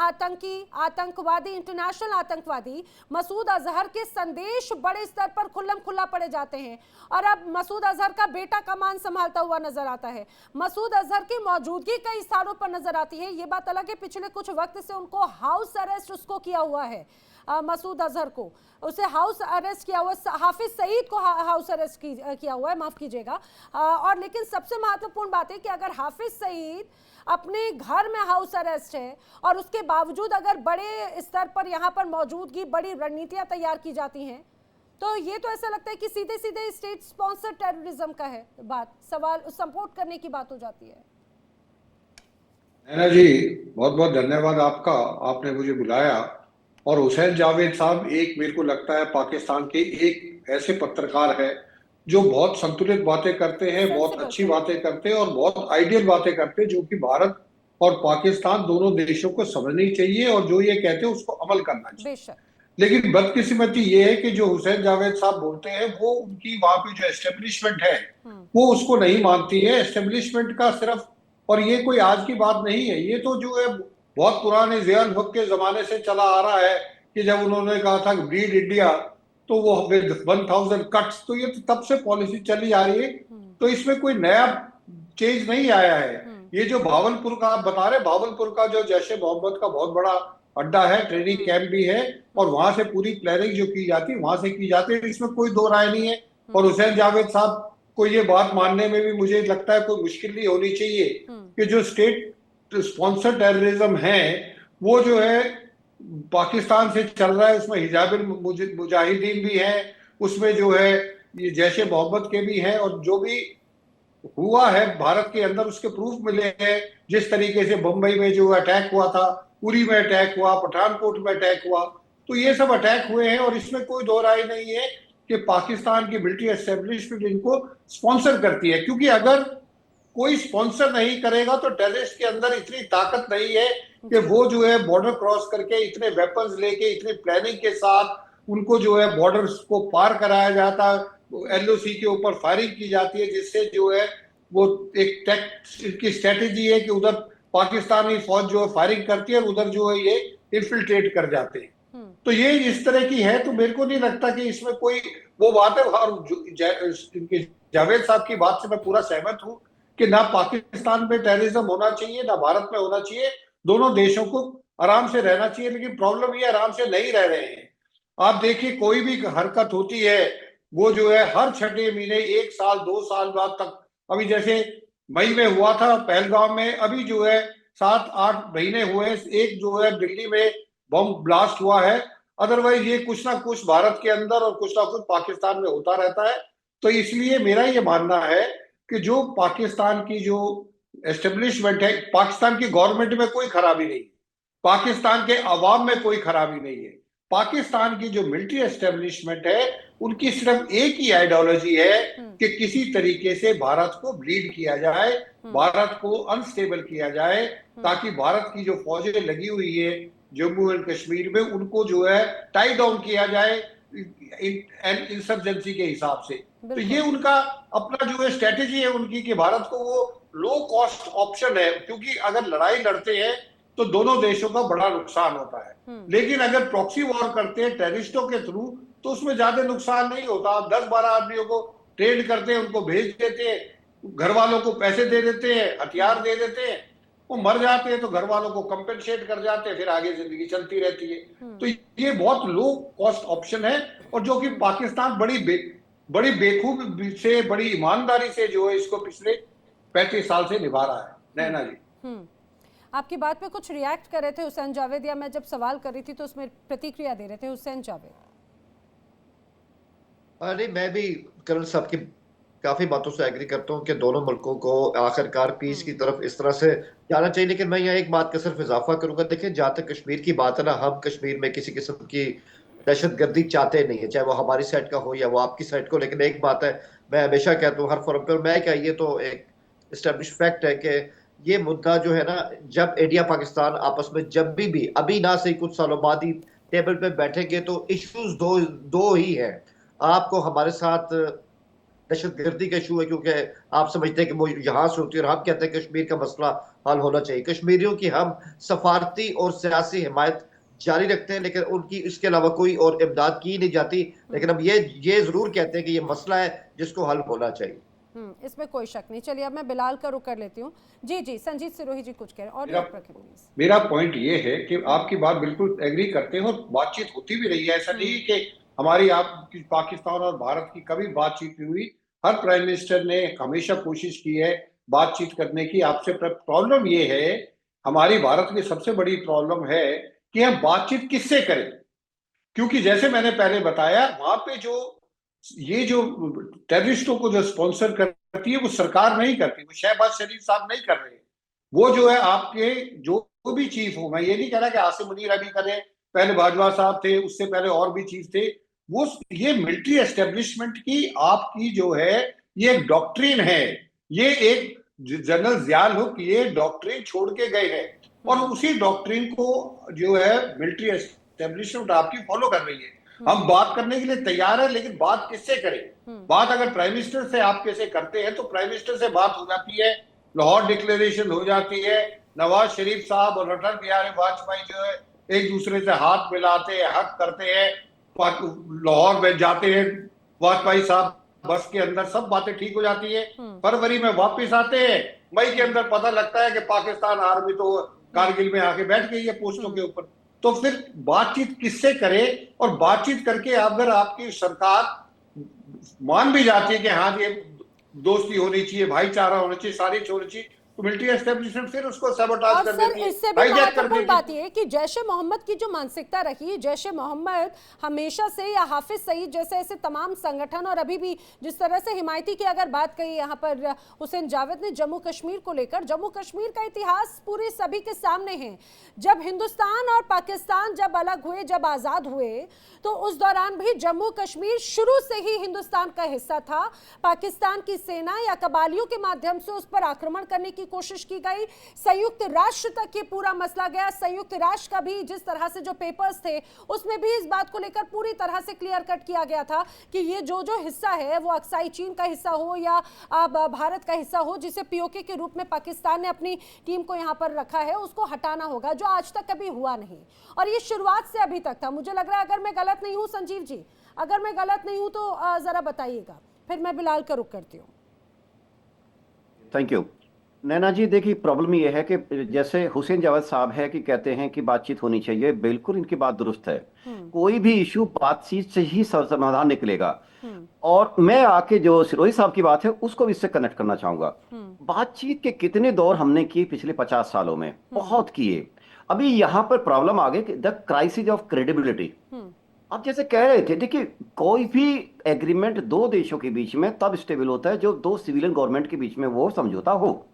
आतंकवादी, इंटरनेशनल आतंकवादी मसूद अजहर के संदेश बड़े स्तर पर खुल्लम खुल्ला पड़े जाते हैं, और अब मसूद अजहर का बेटा कमान संभालता हुआ नजर आता है, मसूद अजहर की मौजूदगी कई स्थानों पर नजर आती है। ये बात अलग है, पिछले कुछ वक्त से उनको हाउस अरेस्ट उसको किया हुआ है, मसूद अजहर को उसे हाउस अरेस्ट किया हुआ, हाफिज सईद को हाउस अरेस्ट किया हुआ है, माफ कीजिएगा। और लेकिन सबसे महत्वपूर्ण बात है कि अगर हाफिज सईद अपने घर में हाउस अरेस्ट है और उसके बावजूद अगर बड़े स्तर पर यहाँ पर मौजूदगी, बड़ी रणनीतियां तैयार की जाती हैं, तो ये तो ऐसा लगता है कि सीधे सीधे स्टेट स्पॉन्सर टेररिज्म का है बात, सवाल सपोर्ट करने की बात हो जाती है। नैना जी, बहुत बहुत धन्यवाद आपका, आपने मुझे बुलाया। और हुसैन जावेद साहब एक, मेरे को लगता है पाकिस्तान के एक ऐसे पत्रकार है जो बहुत संतुलित बातें करते हैं, बहुत अच्छी बातें करते हैं और बहुत आइडियल बातें करते हैं, जो कि भारत और पाकिस्तान दोनों देशों को समझनी चाहिए और जो ये कहते हैं उसको अमल करना चाहिए। लेकिन बदकिस्मती ये है कि जो हुसैन जावेद साहब बोलते हैं वो उनकी वहां पे जो एस्टेब्लिशमेंट है वो उसको नहीं मानती है। एस्टेब्लिशमेंट का सिर्फ, और ये कोई आज की बात नहीं है, ये तो जो है बहुत पुराने ज़िया-उल हक के जमाने से चला आ रहा है कि जब उन्होंने कहा था ब्रीड इंडिया, तो वो विद 1000 कट्स, तो ये तो तब से पॉलिसी चली आ रही है, तो इसमें कोई नया चेंज नहीं आया है। ये जो भावलपुर का आप बता रहे, भावलपुर का जो जैश ए मोहम्मद का बहुत बड़ा अड्डा है, ट्रेनिंग कैंप भी है, और वहां से पूरी प्लानिंग जो की जाती है वहां से की जाती है, इसमें कोई दो राय नहीं है। और हुसैन जावेद साहब को ये बात मानने में भी मुझे लगता है कोई मुश्किल नहीं होनी चाहिए कि जो स्टेट स्पॉन्सर टेररिज्म है वो जो है पाकिस्तान से चल रहा है, उसमें हिजाबुल मुजाहिदीन भी है, उसमें जो है ये जैश ए मोहम्मद के भी हैं, और जो भी हुआ है भारत के अंदर उसके प्रूफ मिले हैं। जिस तरीके से बंबई में जो अटैक हुआ था, उरी में अटैक हुआ, पठानकोट में अटैक हुआ, तो ये सब अटैक हुए हैं और इसमें कोई दो राय नहीं है कि पाकिस्तान की मिलिट्री एस्टेब्लिशमेंट इनको स्पॉन्सर करती है। क्योंकि अगर कोई स्पॉन्सर नहीं करेगा तो टेररिस्ट के अंदर इतनी ताकत नहीं है कि वो जो है बॉर्डर क्रॉस करके इतने वेपन्स लेके, इतनी प्लानिंग के साथ उनको जो है बॉर्डर्स को पार कराया जाता, एलओसी के ऊपर फायरिंग की जाती है, जिससे जो है वो एक की स्ट्रेटेजी है कि उधर पाकिस्तानी फौज जो है फायरिंग करती है और उधर जो है ये इन्फिल्ट्रेट कर जाते हैं। तो ये इस तरह की है, तो मेरे को नहीं लगता कि इसमें कोई वो बात है। और जावेद साहब की बात से मैं पूरा सहमत हूं कि ना पाकिस्तान में टेररिज्म होना चाहिए ना भारत में होना चाहिए, दोनों देशों को आराम से रहना चाहिए। लेकिन प्रॉब्लम ये आराम से नहीं रह रहे हैं। आप देखिए कोई भी हरकत होती है वो जो है हर 6 महीने, 1 साल 2 साल बाद तक, अभी जैसे मई में हुआ था पहलगाम में, अभी जो है 7-8 महीने हुए, एक जो है दिल्ली में बम ब्लास्ट हुआ है। अदरवाइज ये कुछ ना कुछ भारत के अंदर और कुछ ना कुछ पाकिस्तान में होता रहता है। तो इसलिए मेरा ये मानना है कि जो पाकिस्तान की जो एस्टेब्लिशमेंट है, पाकिस्तान की गवर्नमेंट में कोई खराबी नहीं, पाकिस्तान के अवाम में कोई खराबी नहीं है, पाकिस्तान की जो मिलिट्री एस्टेब्लिशमेंट है उनकी सिर्फ एक ही आइडियोलॉजी है कि किसी तरीके से भारत को ब्लीड किया जाए, भारत को अनस्टेबल किया जाए, ताकि भारत की जो फौजें लगी हुई है जम्मू एंड कश्मीर में उनको जो है टाई डाउन किया जाए इंसर्जेंसी के हिसाब से। तो ये उनका अपना जो है स्ट्रेटेजी है उनकी कि भारत को वो लो कॉस्ट ऑप्शन है, क्योंकि अगर लड़ाई लड़ते हैं तो दोनों देशों का बड़ा नुकसान होता है। लेकिन अगर प्रॉक्सी वॉर करते हैं टेररिस्टों के थ्रू तो उसमें ज्यादा नुकसान नहीं होता। 10-12 आदमियों को ट्रेन करते हैं, उनको भेज देते हैं, घर वालों को पैसे दे देते हैं, हथियार दे देते हैं, वो मर जाते हैं तो घर वालों को कंपेंसेट कर जाते हैं, फिर आगे जिंदगी चलती रहती है। तो ये बहुत लो कॉस्ट ऑप्शन है, और जो कि पाकिस्तान बड़ी बेखूबी से, बड़ी ईमानदारी से जो है इसको पिछले 35 साल से निभा रहा है। नैना जी, आपकी बात पे कुछ रिएक्ट कर रहे थे हुसैन जावेद, या मैं जब सवाल कर रही थी तो उसमें प्रतिक्रिया दे रहे थे हुसैन जावेद? अरे मैं भी करण साहब की काफी बातों से एग्री करता हूँ कि दोनों मुल्कों को आखिरकार पीस की तरफ इस तरह से जाना चाहिए। लेकिन मैं यहाँ एक बात का सिर्फ इजाफा करूंगा, देखिए जहाँ तक कश्मीर की बात है ना, हम कश्मीर में किसी किस्म की दहशतगर्दी चाहते नहीं है, चाहे वो हमारी साइड का हो या वो आपकी साइड को। लेकिन एक बात है, मैं हमेशा कहता हूँ हर फोरम पे, और मैं क्या, ये तो एक एस्टेब्लिश फैक्ट है कि ये मुद्दा जो है ना, जब इंडिया पाकिस्तान आपस में जब भी अभी ना से कुछ सालों बाद ही टेबल पे बैठेंगे तो इश्यूज दो ही है। आपको हमारे साथ दहशतगर्दी का इशू है, क्योंकि आप समझते हैं कि वो यहाँ से होती है, और हम कहते हैं कश्मीर का मसला हल होना चाहिए। कश्मीरियों की हम सफारती और सियासी हिमायत जारी रखते हैं, लेकिन उनकी इसके अलावा कोई और इमदाद की नहीं जाती। लेकिन हम ये जरूर कहते हैं कि ये मसला है जिसको हल होना चाहिए। इसमें कोई शक नहीं। चलिए अब मैं बिलाल का रुख कर लेती हूँ। जी जी, संजीत सिरोही जी कुछ कह रहे हैं, और मेरा पॉइंट ये है कि आपकी बात बिल्कुल एग्री करते हैं, और बातचीत होती भी रही है। ऐसा नहीं कि हमारी आपकी पाकिस्तान और भारत की कभी बातचीत नहीं हुई। हर प्राइम मिनिस्टर ने हमेशा कोशिश की है बातचीत करने की आपसे। प्रॉब्लम ये है, हमारी भारत की सबसे बड़ी प्रॉब्लम है कि हम बातचीत किससे करें, क्योंकि जैसे मैंने पहले बताया, वहां पे जो टेररिस्टों को जो स्पॉन्सर करती है वो सरकार नहीं करती, वो शहबाज शरीफ साहब नहीं कर रहे। वो जो है आपके जो भी चीफ हो, मैं ये नहीं कह रहा कि आसिम मुनीर अभी करें, पहले बाजवा साहब थे, उससे पहले और भी चीफ थे, वो ये मिलिट्री एस्टेब्लिशमेंट की आपकी जो है ये एक डॉक्ट्रिन है। ये एक जनरल जियाउल हुक ये डॉक्ट्रिन छोड़ के गए हैं, और उसी डॉक्ट्रिन को जो है मिलिट्री एस्टेब्लिशमेंट आपकी फॉलो कर रही है। हम बात करने के लिए तैयार है, लेकिन बात किससे करें? बात अगर प्राइम मिनिस्टर से आप कैसे करते हैं तो प्राइम मिनिस्टर से बात हो जाती है, लाहौर डिक्लेरेशन हो जाती है, नवाज शरीफ साहब और अटल बिहारी वाजपेयी जो है एक दूसरे से हाथ मिलाते हैं, हक करते हैं, लाहौर में जाते हैं वाजपेयी साहब बस के अंदर, सब बातें ठीक हो जाती है। फरवरी में वापस आते हैं, मई के अंदर पता लगता है कि पाकिस्तान आर्मी तो कारगिल में आके बैठ गई है पोस्टों के ऊपर। तो फिर बातचीत किससे करे? और बातचीत करके अगर आपकी सरकार मान भी जाती है कि हाँ ये दोस्ती होनी चाहिए, भाईचारा होना चाहिए, सारी होनी चाहिए, तो मिलिट्री एस्टेब्लिशमेंट फिर उसको सबोटाज कर देती है। इससे भी महत्वपूर्ण बात यह है कि जैश ए मोहम्मद की जो मानसिकता रही, जैश ए मोहम्मद हमेशा से, या हाफिज सईद जैसे ऐसे तमाम संगठन, और अभी भी जिस तरह से हिमायती की अगर बात कही यहाँ पर हुसैन जावेद ने जम्मू कश्मीर को लेकर, जम्मू कश्मीर का इतिहास पूरे सभी के सामने है। जब हिंदुस्तान और पाकिस्तान जब अलग हुए, जब आज़ाद हुए, तो उस दौरान भी जम्मू कश्मीर शुरू से ही हिंदुस्तान का हिस्सा था। पाकिस्तान की सेना या कबालियों के माध्यम से उस पर आक्रमण करने की कोशिश की गई, संयुक्त राष्ट्र तक ये पूरा मसला गया। संयुक्त राष्ट्र का भी जिस तरह से जो पेपर्स थे उसमें भी इस बात को लेकर पूरी तरह से क्लियर कट किया गया था कि ये जो हिस्सा है वो अक्साई चीन का हिस्सा हो या भारत का हिस्सा हो, जिसे पीओके के रूप में पाकिस्तान ने अपनी टीम को यहाँ पर रखा है, उसको हटाना होगा, जो आज तक कभी हुआ नहीं। और ये शुरुआत से अभी तक था। मुझे लग रहा है, अगर मैं गलत नहीं हूँ संजीव जी, अगर मैं गलत नहीं हूँ तो जरा बताइएगा, फिर मैं बिलाल का रुख करती हूँ। थैंक यू नैना जी। देखिए प्रॉब्लम ये है कि जैसे हुसैन जावेद साहब है कि कहते हैं कि बातचीत होनी चाहिए, बिल्कुल इनकी बात दुरुस्त है। कोई भी इशू बातचीत से ही समाधान निकलेगा। और मैं आके जो सिरोही साहब की बात है उसको भी इससे कनेक्ट करना चाहूंगा। बातचीत के कितने दौर हमने किए पिछले 50 सालों में, बहुत किए। अभी यहाँ पर प्रॉब्लम आ गई, द क्राइसिस ऑफ क्रेडिबिलिटी। आप जैसे कह रहे थे, देखिए कोई भी एग्रीमेंट दो देशों के बीच में तब स्टेबल होता है जो दो सिविलियन गवर्नमेंट के बीच में वो समझौता हो।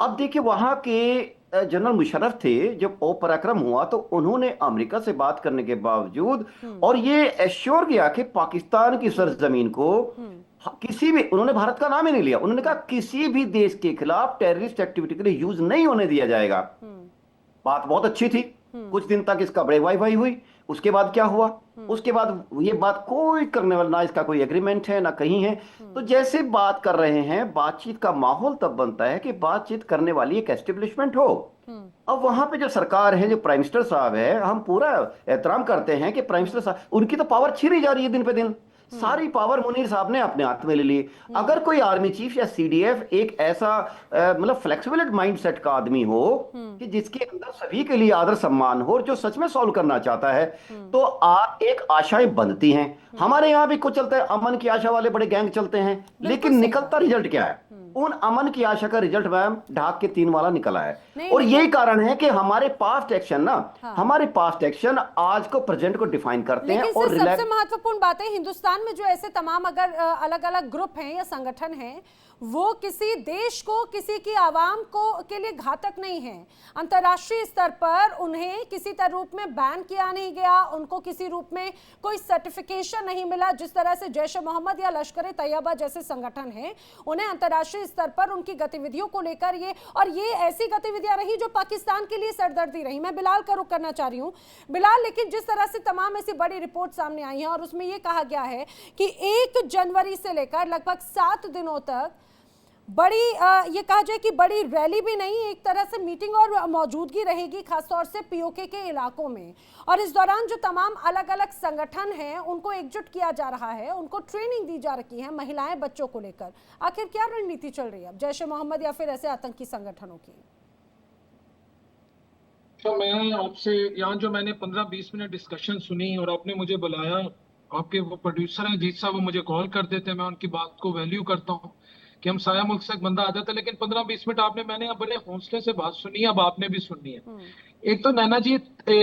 अब देखिए वहां के जनरल मुशर्रफ थे, जब पराक्रम हुआ तो उन्होंने अमेरिका से बात करने के बावजूद और ये एश्योर किया कि पाकिस्तान की सरजमीन को किसी भी, उन्होंने भारत का नाम ही नहीं लिया, उन्होंने कहा किसी भी देश के खिलाफ टेररिस्ट एक्टिविटी के लिए यूज नहीं होने दिया जाएगा। बात बहुत अच्छी थी, कुछ दिन तक इसका बड़े वाई हुई। उसके बाद क्या हुआ? उसके बाद ये बात कोई करने वाला, ना इसका कोई एग्रीमेंट है ना कहीं है। तो जैसे बात कर रहे हैं, बातचीत का माहौल तब बनता है कि बातचीत करने वाली एक एस्टेब्लिशमेंट हो। अब वहां पे जो सरकार है, जो प्राइम मिनिस्टर साहब है, हम पूरा एहतराम करते हैं कि प्राइम मिनिस्टर साहब, उनकी तो पावर छिनी जा रही है दिन पे दिन। सारी पावर मुनीर साहब ने अपने हाथ में ले ली। अगर कोई आर्मी चीफ या सीडीएफ एक ऐसा मतलब फ्लेक्सिबल माइंडसेट का आदमी हो कि जिसके अंदर सभी के लिए आदर सम्मान हो और जो सच में सॉल्व करना चाहता है, तो एक आशाएं बनती हैं। हमारे यहाँ भी कुछ चलता है, अमन की आशा वाले बड़े गैंग चलते हैं, लेकिन निकलता रिजल्ट क्या है? उन अमन की आशा का रिजल्ट मैम ढाक के 3 वाला निकला है। और यही कारण है कि हमारे पास्ट एक्शन हमारे पास्ट एक्शन आज को प्रेजेंट को डिफाइन करते हैं। और सबसे महत्वपूर्ण बात है, हिंदुस्तान में जो ऐसे तमाम अगर अलग अलग ग्रुप हैं या संगठन हैं, वो किसी देश को, किसी की आवाम को के लिए घातक नहीं है। अंतर्राष्ट्रीय स्तर पर उन्हें किसी तरह रूप में बैन किया नहीं गया, उनको किसी रूप में कोई सर्टिफिकेशन नहीं मिला। जिस तरह से जैश ए मोहम्मद या लश्कर तैयबा जैसे संगठन हैं, उन्हें अंतर्राष्ट्रीय स्तर पर उनकी गतिविधियों को लेकर ये ऐसी गतिविधियां रही जो पाकिस्तान के लिए सरदर्दी रही। मैं बिलाल का रुख करना चाह रही हूँ। बिलाल, लेकिन जिस तरह से तमाम ऐसी बड़ी रिपोर्ट सामने आई है और उसमें यह कहा गया है कि 1 जनवरी से लेकर लगभग 7 दिनों तक बड़ी ये कहा जाए कि बड़ी रैली भी नहीं, एक तरह से मीटिंग और मौजूदगी रहेगी, खासतौर से पीओके के इलाकों में। और इस दौरान जो तमाम अलग अलग संगठन हैं उनको एकजुट किया जा रहा है, उनको ट्रेनिंग दी जा रही है, महिलाएं बच्चों को लेकर। आखिर क्या रणनीति चल रही है अब जैश ए मोहम्मद या फिर ऐसे आतंकी संगठनों की? तो मैं आपसे यहाँ जो मैंने 15-20 मिनट डिस्कशन सुनी और आपने मुझे बुलाया, आपके वो प्रोड्यूसर हैं जीत साहब, वो मुझे कॉल कर देते हैं, मैं उनकी बात को वैल्यू करता हूँ कि हम साया मुल्क से एक बंदा आ जाता है, लेकिन 15-20 मिनट मैंने बड़े हौसले से बात सुनी है, अब आपने भी सुननी है। एक तो नैना जी,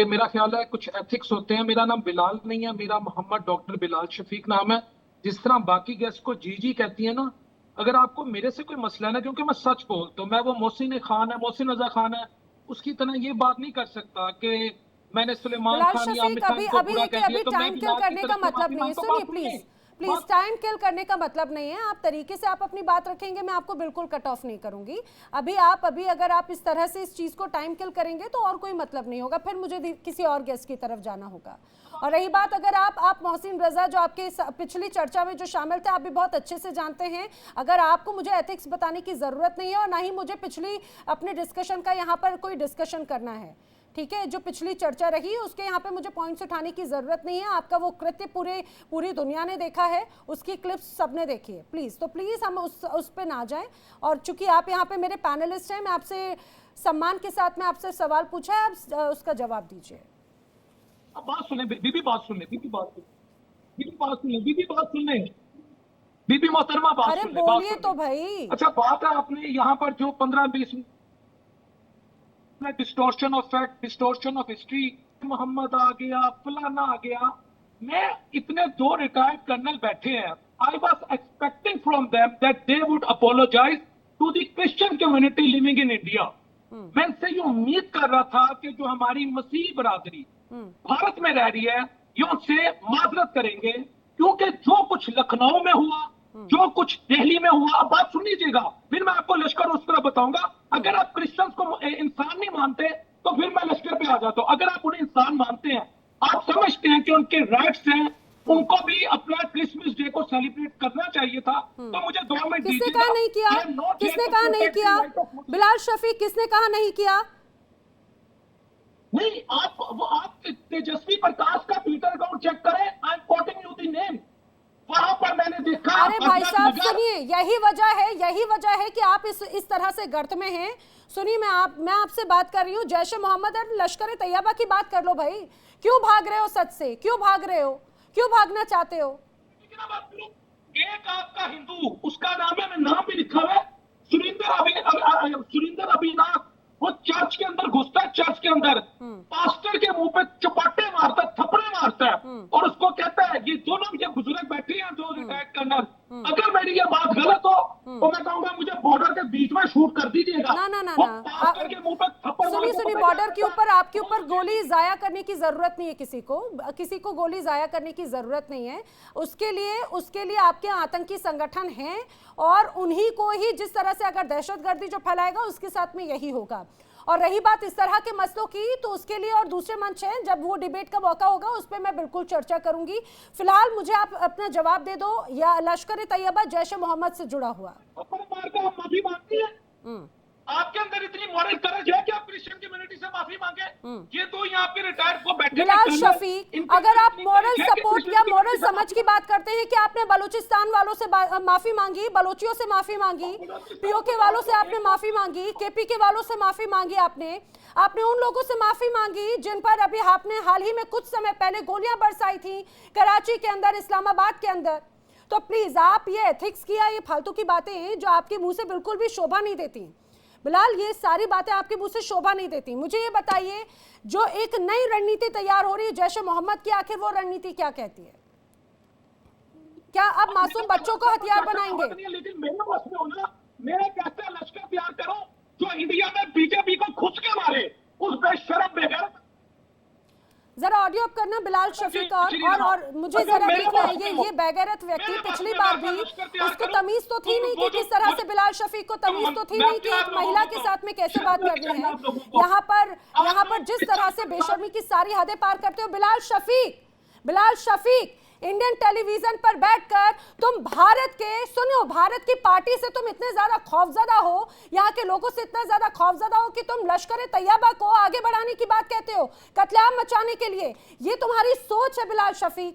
मेरा ख्याल है कुछ एथिक्स होते हैं। मेरा नाम बिलाल नहीं है, मेरा मोहम्मद डॉक्टर बिलाल शफीक नाम है। जिस तरह बाकी गेस्ट को जी कहती है ना, अगर आपको मेरे से कोई मसला है ना, क्योंकि मैं सच बोलता हूँ, मैं वो मोहसिन खान है, मोहसिन रजा खान है, उसकी तरह ये बात नहीं कर सकता कि मैंने सुलेमान खान या आमिर खान को बुरा कह दिया तो मैं टाइम किल करने का मतलब नहीं है। सुनिए प्लीज, टाइम किल करने का मतलब नहीं है। आप तरीके से आप अपनी बात रखेंगे, मैं आपको बिल्कुल कट ऑफ नहीं करूंगी। अभी अगर आप इस तरह से इस चीज को टाइम किल करेंगे तो और कोई मतलब नहीं होगा, फिर मुझे किसी और गेस्ट की तरफ जाना होगा। और रही बात, अगर आप मोहसिन रजा जो आपके पिछली चर्चा में जो शामिल थे, आप भी बहुत अच्छे से जानते हैं, अगर आपको मुझे एथिक्स बताने की जरूरत नहीं है और ना ही मुझे पिछली अपने डिस्कशन का यहाँ पर कोई डिस्कशन करना है, ठीक है? जो पिछली चर्चा रही उसके यहाँ पे मुझे पॉइंट्स उठाने की जरूरत नहीं है। आपका वो कृत्य पूरी दुनिया ने देखा है, उसकी क्लिप्स सबने देखी है। प्लीज हम उस पे ना जाएं। और चूंकि आप यहाँ पे मेरे पैनलिस्ट हैं, मैं आपसे सम्मान के साथ में आपसे सवाल पूछा है, आप उसका जवाब दीजिए। बात सुने बीबी, बात सुन ले बीबी, बीबी मोहतरमा, बात अरे सुन ले, बोलिए तो भाई। अच्छा, बात है आपने यहाँ पर जो 15-20 distortion of fact, distortion of history, Mohammad आ गया, फलाना आ गया। मैं इतने 2 रिटायर्ड कर्नल बैठे हैं, I was expecting from them that they would apologise to the Christian community living in India. मैं इनसे ये उम्मीद कर रहा था कि जो हमारी मसीह बरादरी भारत में रह रही है, ये उनसे माजरत करेंगे, क्योंकि जो कुछ लखनऊ में हुआ, जो कुछ दिल्ली में हुआ, अब बात सुन लीजिएगा, फिर मैं आपको लश्कर उस तरह बताऊंगा। अगर आप क्रिश्चियंस को इंसान नहीं मानते तो फिर मैं लश्कर पे आ जाता हूं। अगर आप उन्हें इंसान मानते हैं, आप समझते हैं कि उनके राइट्स हैं, उनको भी अपना क्रिसमस डे को सेलिब्रेट करना चाहिए था, तो मुझे 2 मिनट किसने कहा नहीं किया? किसने कहा नहीं किया? बिलाल शफीक, किसने कहा नहीं किया? नहीं, आप तेजस्वी प्रकाश का ट्विटर अकाउंट चेक करें, I am quoting you the name, वहां पर मैंने देखा। अरे भाई साहब सुनिए, यही वजह है कि आप इस तरह से गर्त में हैं। सुनिए, मैं आपसे बात कर रही हूँ, जैश ए मोहम्मद और लश्कर तैयबा की बात कर लो भाई। क्यों भाग रहे हो सच से? क्यों भाग रहे हो? क्यों भागना चाहते हो? एक आपका हिंदू, उसका नाम है, नाम भी लिखा हुआ है, सुरिंदर अभिनाथ, वो चर्च के अंदर घुसता है, चर्च के अंदर पास्टर के मुंह पे चपाटे मारता है, थप्पड़े मारता है, और उसको कहता है, ये दोनों ये बुजुर्ग बैठे हैं 2 रिटायर्ड कर्नल, अगर मेरी ये बात गलत हो तो मैं कहूंगा मुझे बॉर्डर के बीच में शूट कर दीजिएगा। ना पास्टर के मुंह पे थप्पड़, सुनिए, बॉर्डर के ऊपर आपके ऊपर गोली जाया करने की जरूरत नहीं है, किसी को गोली जाया करने की जरूरत नहीं है। उसके लिए आपके आतंकी संगठन हैं, और उन्हीं को ही जिस तरह से अगर दहशतगर्दी जो फैलाएगा उसके साथ में यही होगा। और रही बात इस तरह के मसलों की, तो उसके लिए और दूसरे मंच हैं, जब वो डिबेट का मौका होगा उस पर मैं बिल्कुल चर्चा करूंगी। फिलहाल मुझे आप अपना जवाब दे दो, या लश्कर तैयबा जैश ए मोहम्मद से जुड़ा हुआ? आपके अंदर इतनी मॉरल करेज है कि आप क्रिश्चियन कम्युनिटी से माफी मांगे? ये तो यहाँ पे रिटायर्ड को बैठे बिलाल शफीक, अगर आप मॉरल सपोर्ट या मॉरल समझ की बात करते हैं कि आपने बलूचिस्तान वालों से माफी मांगी, बलोचियों से माफी मांगी, पीओके वालों से आपने माफी मांगी, केपी के वालों से माफी मांगी, आपने उन लोगों से माफी मांगी जिन पर अभी आपने हाल ही में कुछ समय पहले गोलियां बरसाई थी कराची के अंदर, इस्लामाबाद के अंदर। तो प्लीज आप ये एथिक्स की या ये फालतू की बातें जो आपके मुंह से बिल्कुल भी शोभा नहीं देती, बिलाल, ये सारी बातें आपके मुंह से शोभा नहीं देती। मुझे ये बताइए, जो एक नई रणनीति तैयार हो रही है जैश ए मोहम्मद की, आखिर वो रणनीति क्या कहती है? क्या अब मासूम बच्चों को हथियार बनाएंगे? लेकिन मेरे बस में होना, मेरा कैसे लश्कर तैयार करो जो इंडिया में बीजेपी को खुश के मारे, उस बेशरम बेगैरत। जरा ऑडियो अप करना बिलाल शफीक, और मुझे जरा देखना है ये बेगैरत व्यक्ति, पिछली बार भी उसको तमीज तो थी नहीं कि किस तरह से, बिलाल शफीक को तमीज तो थी नहीं कि एक महिला के साथ में कैसे बात करनी है। यहाँ पर जिस तरह से बेशर्मी की सारी हदें पार करते हो बिलाल शफीक, इंडियन टेलीविजन पर बैठकर तुम भारत की पार्टी से तुम इतने ज्यादा खौफजदा हो, यहाँ के लोगों से इतना ज्यादा खौफजदा हो कि तुम लश्कर तैयबा को आगे बढ़ाने की बात कहते हो, कत्लेआम मचाने के लिए। ये तुम्हारी सोच है बिलाल शफीक,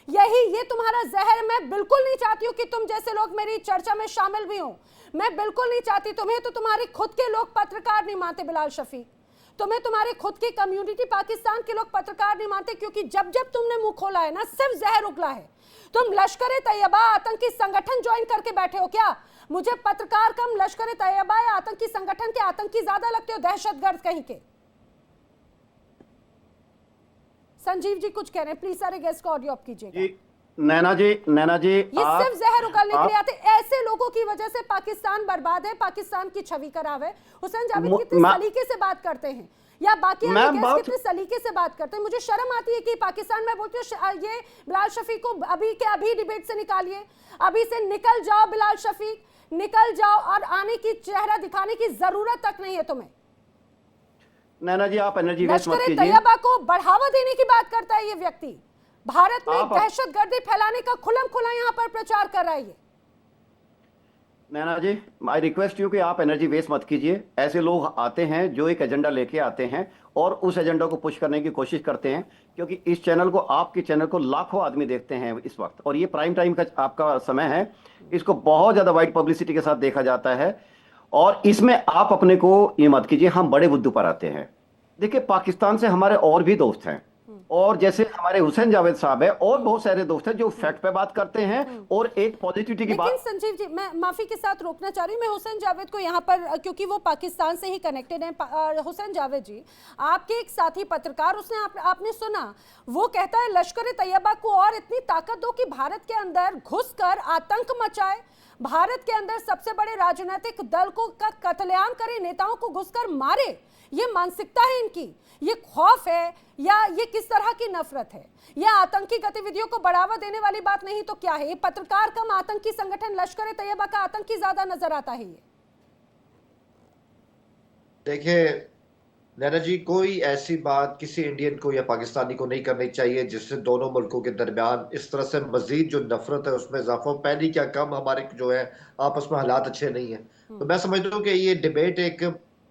ये तुम्हारा जहर। मैं बिल्कुल नहीं चाहती हूँ कि तुम जैसे लोग मेरी चर्चा में शामिल भी हो, मैं बिल्कुल नहीं चाहती। तुम्हें तो तुम्हारे खुद के लोग पत्रकार नहीं मानते बिलाल शफीक, तुम्हें तुम्हारे खुद की कम्युनिटी पाकिस्तान के लोग पत्रकार नहीं मानते, क्योंकि जब तुमने मुंह खोला है ना, सिर्फ जहर उगला है। तुम लश्कर तैयबा आतंकी संगठन ज्वाइन करके बैठे हो क्या? मुझे पत्रकार कम, लश्कर तैयबा या आतंकी संगठन के आतंकी ज्यादा लगते हो, दहशतगर्द कहीं के। संजीव जी कुछ कह रहे हैं, प्लीज सारे गेस्ट को ऑडियो अप कीजिएगा। नैना जी ये सिर्फ जहर उगलने के लिए आते। ऐसे लोगों की वजह से पाकिस्तान बर्बाद है, पाकिस्तान की छवि खराब है। हुसैन जावेद कितने सलीके से बात करते हैं, या बाकी कितने सलीके से बात करते हैं। मुझे शर्म आती है कि पाकिस्तान में बोलती हूँ ये बिलाल शफीक को अभी के अभी डिबेट से निकालिए, अभी से निकल जाओ बिलाल शफीक, निकल जाओ, और आने की चेहरा दिखाने की जरूरत तक नहीं है तुम्हें। नैना जी आप एनर्जी वेस्ट मत कीजिए। तैयबा को बढ़ावा देने की बात करता है ये व्यक्ति, भारत में दहशतगर्दी फैलाने का खुलम खुला यहाँ पर प्रचार कर रहा है। नैना जी आई रिक्वेस्ट यू कि आप एनर्जी वेस्ट मत कीजिए। ऐसे लोग आते हैं जो एक एजेंडा लेके आते हैं और उस एजेंडा को पुश करने की कोशिश करते हैं, क्योंकि इस चैनल को, आपके चैनल को लाखों आदमी देखते हैं इस वक्त, और ये प्राइम टाइम का आपका समय है। इसको बहुत ज्यादा वाइड पब्लिसिटी के साथ देखा जाता है, और इसमें आप अपने को ये मत कीजिए हम बड़े बुद्धू पर आते हैं। देखिए पाकिस्तान से हमारे और भी दोस्त हैं, और जैसे हमारे हुसैन जावेद साहब है और बहुत सारे दोस्त हैं जो फैक्ट पे बात करते हैं और एक पॉजिटिविटी की बात। संजीव जी मैं माफी के साथ रोकना चाह रही हूँ, मैं हुसैन जावेद को यहाँ पर, क्योंकि वो पाकिस्तान से ही कनेक्टेड है। हुसैन जावेद जी, आपके एक साथी पत्रकार, उसने आपने सुना, वो कहता है लश्कर तैयबा को और इतनी ताकत दो कि भारत के अंदर घुसकर आतंक मचाए, भारत के अंदर सबसे बड़े राजनीतिक दल को का कत्लेआम करे, नेताओं को घुसकर मारे। ये मानसिकता है इनकी, ये खौफ है, या ये किस तरह की नफरत है? ये आतंकी गतिविधियों को बढ़ावा देने वाली बात नहीं तो क्या है? ये पत्रकार कम, आतंकी संगठन लश्कर तैयबा का आतंकी ज्यादा नजर आता है। ये देखिए नैना जी, कोई ऐसी बात किसी इंडियन को या पाकिस्तानी को नहीं करनी चाहिए जिससे दोनों मुल्कों के दरमियान इस तरह से मजीद जो नफरत है उसमें इजाफा। पहली क्या कम, हमारे जो है आपस में हालात अच्छे नहीं है। तो मैं समझता हूँ कि ये डिबेट एक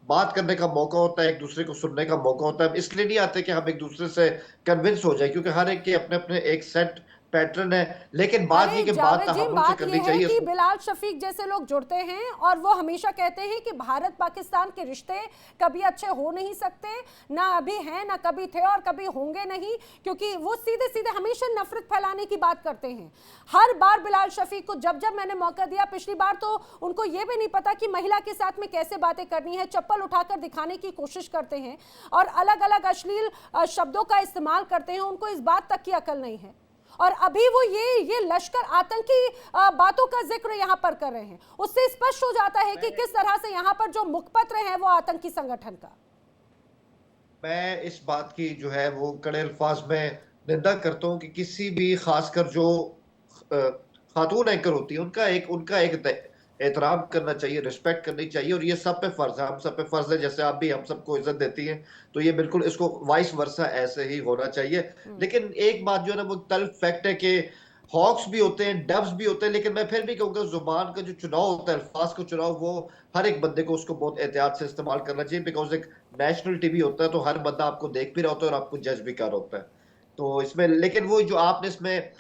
बात करने का मौका होता है, एक दूसरे को सुनने का मौका होता है। इसलिए नहीं आते कि हम एक दूसरे से कन्विंस हो जाए, क्योंकि हर एक के अपने अपने एक सेट पैटर्न है। लेकिन बात ये कि बात हमसे करनी चाहिए कि बिलाल शफीक जैसे लोग जुड़ते हैं और वो हमेशा कहते हैं कि भारत पाकिस्तान के रिश्ते कभी अच्छे हो नहीं सकते, ना अभी हैं ना कभी थे और कभी होंगे नहीं, क्योंकि वो सीधे सीधे हमेशा नफरत फैलाने की बात करते हैं। हर बार बिलाल शफीक को जब जब मैंने मौका दिया, पिछली बार तो उनको ये भी नहीं पता कि महिला के साथ में कैसे बातें करनी है, चप्पल उठाकर दिखाने की कोशिश करते हैं और अलग अलग अश्लील शब्दों का इस्तेमाल करते हैं। उनको इस बात तक की अकल नहीं है, और अभी वो ये लश्कर आतंकी बातों का जिक्र यहाँ पर कर रहे हैं। उससे स्पष्ट हो जाता है कि किस तरह से यहाँ पर जो मुखपत्र है वो आतंकी संगठन का। मैं इस बात की जो है वो कड़े अल्फाज में निंदा करता हूँ कि किसी भी, खासकर जो खातून एंकर होती है, उनका एक एहतराम करना चाहिए, रिस्पेक्ट करनी चाहिए, और ये सब पे फर्ज है, हम सब पे फर्ज है। जैसे आप भी हम सबको इज्जत देती हैं, तो ये बिल्कुल इसको वाइस वर्सा ऐसे ही होना चाहिए। लेकिन एक बात जो है ना वो तल्ख फैक्ट है कि हॉक्स भी होते हैं, डव्स भी होते हैं, लेकिन मैं फिर भी कहूंगा जुबान का जो चुनाव होता है, अल्फाज का चुनाव, वो हर एक बंदे को उसको बहुत एहतियात से इस्तेमाल करना चाहिए, बिकॉज एक नेशनल टीवी होता है तो हर बंदा आपको देख भी रहा होता है और आपको जज भी कर रहा होता है। तो इसमें लेकिन वो जो आपने इसमें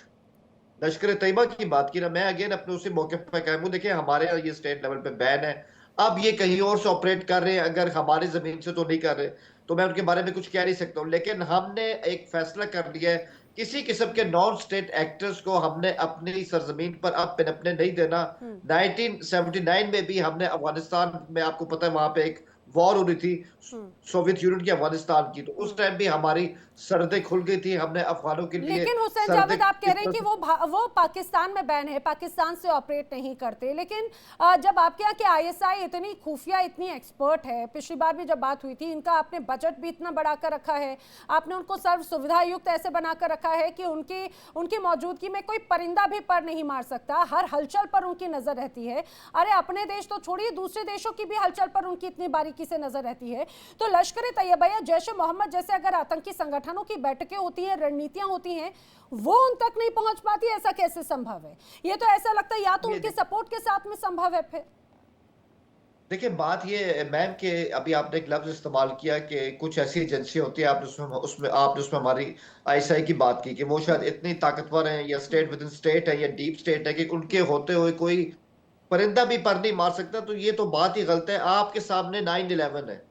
लश्कर तैयबा की बात की ना, मैं अगेन अपने उसी मौके पर कायम हूं। देखिए हमारे यहाँ ये स्टेट लेवल पे बैन है, अब ये कहीं और से ऑपरेट कर रहे हैं, अगर हमारी जमीन से तो नहीं कर रहे, तो मैं उनके बारे में कुछ कह नहीं सकता हूँ। लेकिन हमने एक फैसला कर लिया है, किसी किस्म के नॉन स्टेट एक्टर्स को हमने अपनी सरजमीन पर अब पनपने नहीं देना। 1979 में भी हमने अफगानिस्तान में, आपको पता है वहां पे एक वॉर हो रही थी सोवियत यूनियन की अफगानिस्तान की, तो उस टाइम भी हमारी सरहदें खुल गई थी, हमने अफगानों के लिए लेकिन हुसैन जावेद आप कह रहे हैं कि वो पाकिस्तान में बैन है, पाकिस्तान से ऑपरेट नहीं करते, लेकिन जब आपके यहाँ के आईएसआई इतनी खुफिया, इतनी एक्सपर्ट है, पिछली बार भी जब बात हुई थी, इनका आपने बजट भी इतना बढ़ाकर रखा है, आपने उनको सर्व सुविधा युक्त ऐसे बनाकर रखा है कि उनकी मौजूदगी में कोई परिंदा भी पर नहीं मार सकता, हर हलचल पर उनकी नजर रहती है। अरे अपने देश तो छोड़िए, दूसरे देशों की भी हलचल पर उनकी इतनी बारीकी से नजर रहती है। तो लश्कर तैयबा या जैश ए मोहम्मद जैसे अगर आतंकी संगठनों की बैठकें होती हैं, रणनीतियां होती हैं, वो उन तक नहीं पहुंच पाती, ऐसा कैसे संभव है? ये तो ऐसा लगता है या तो उनके सपोर्ट के साथ में संभव है। फिर देखिए बात ये मैम के, अभी आपने एक लफ्ज इस्तेमाल किया कि कुछ ऐसी एजेंसी होती है, आपने उसमें हमारी आईएसआई की बात की कि वो शायद इतनी ताकतवर हैं या स्टेट विद इन स्टेट है या डीप स्टेट है कि उनके होते हुए कोई परिंदा भी पर नहीं मार सकता। तो ये तो बात ही गलत है। आपके सामने 9/11 है,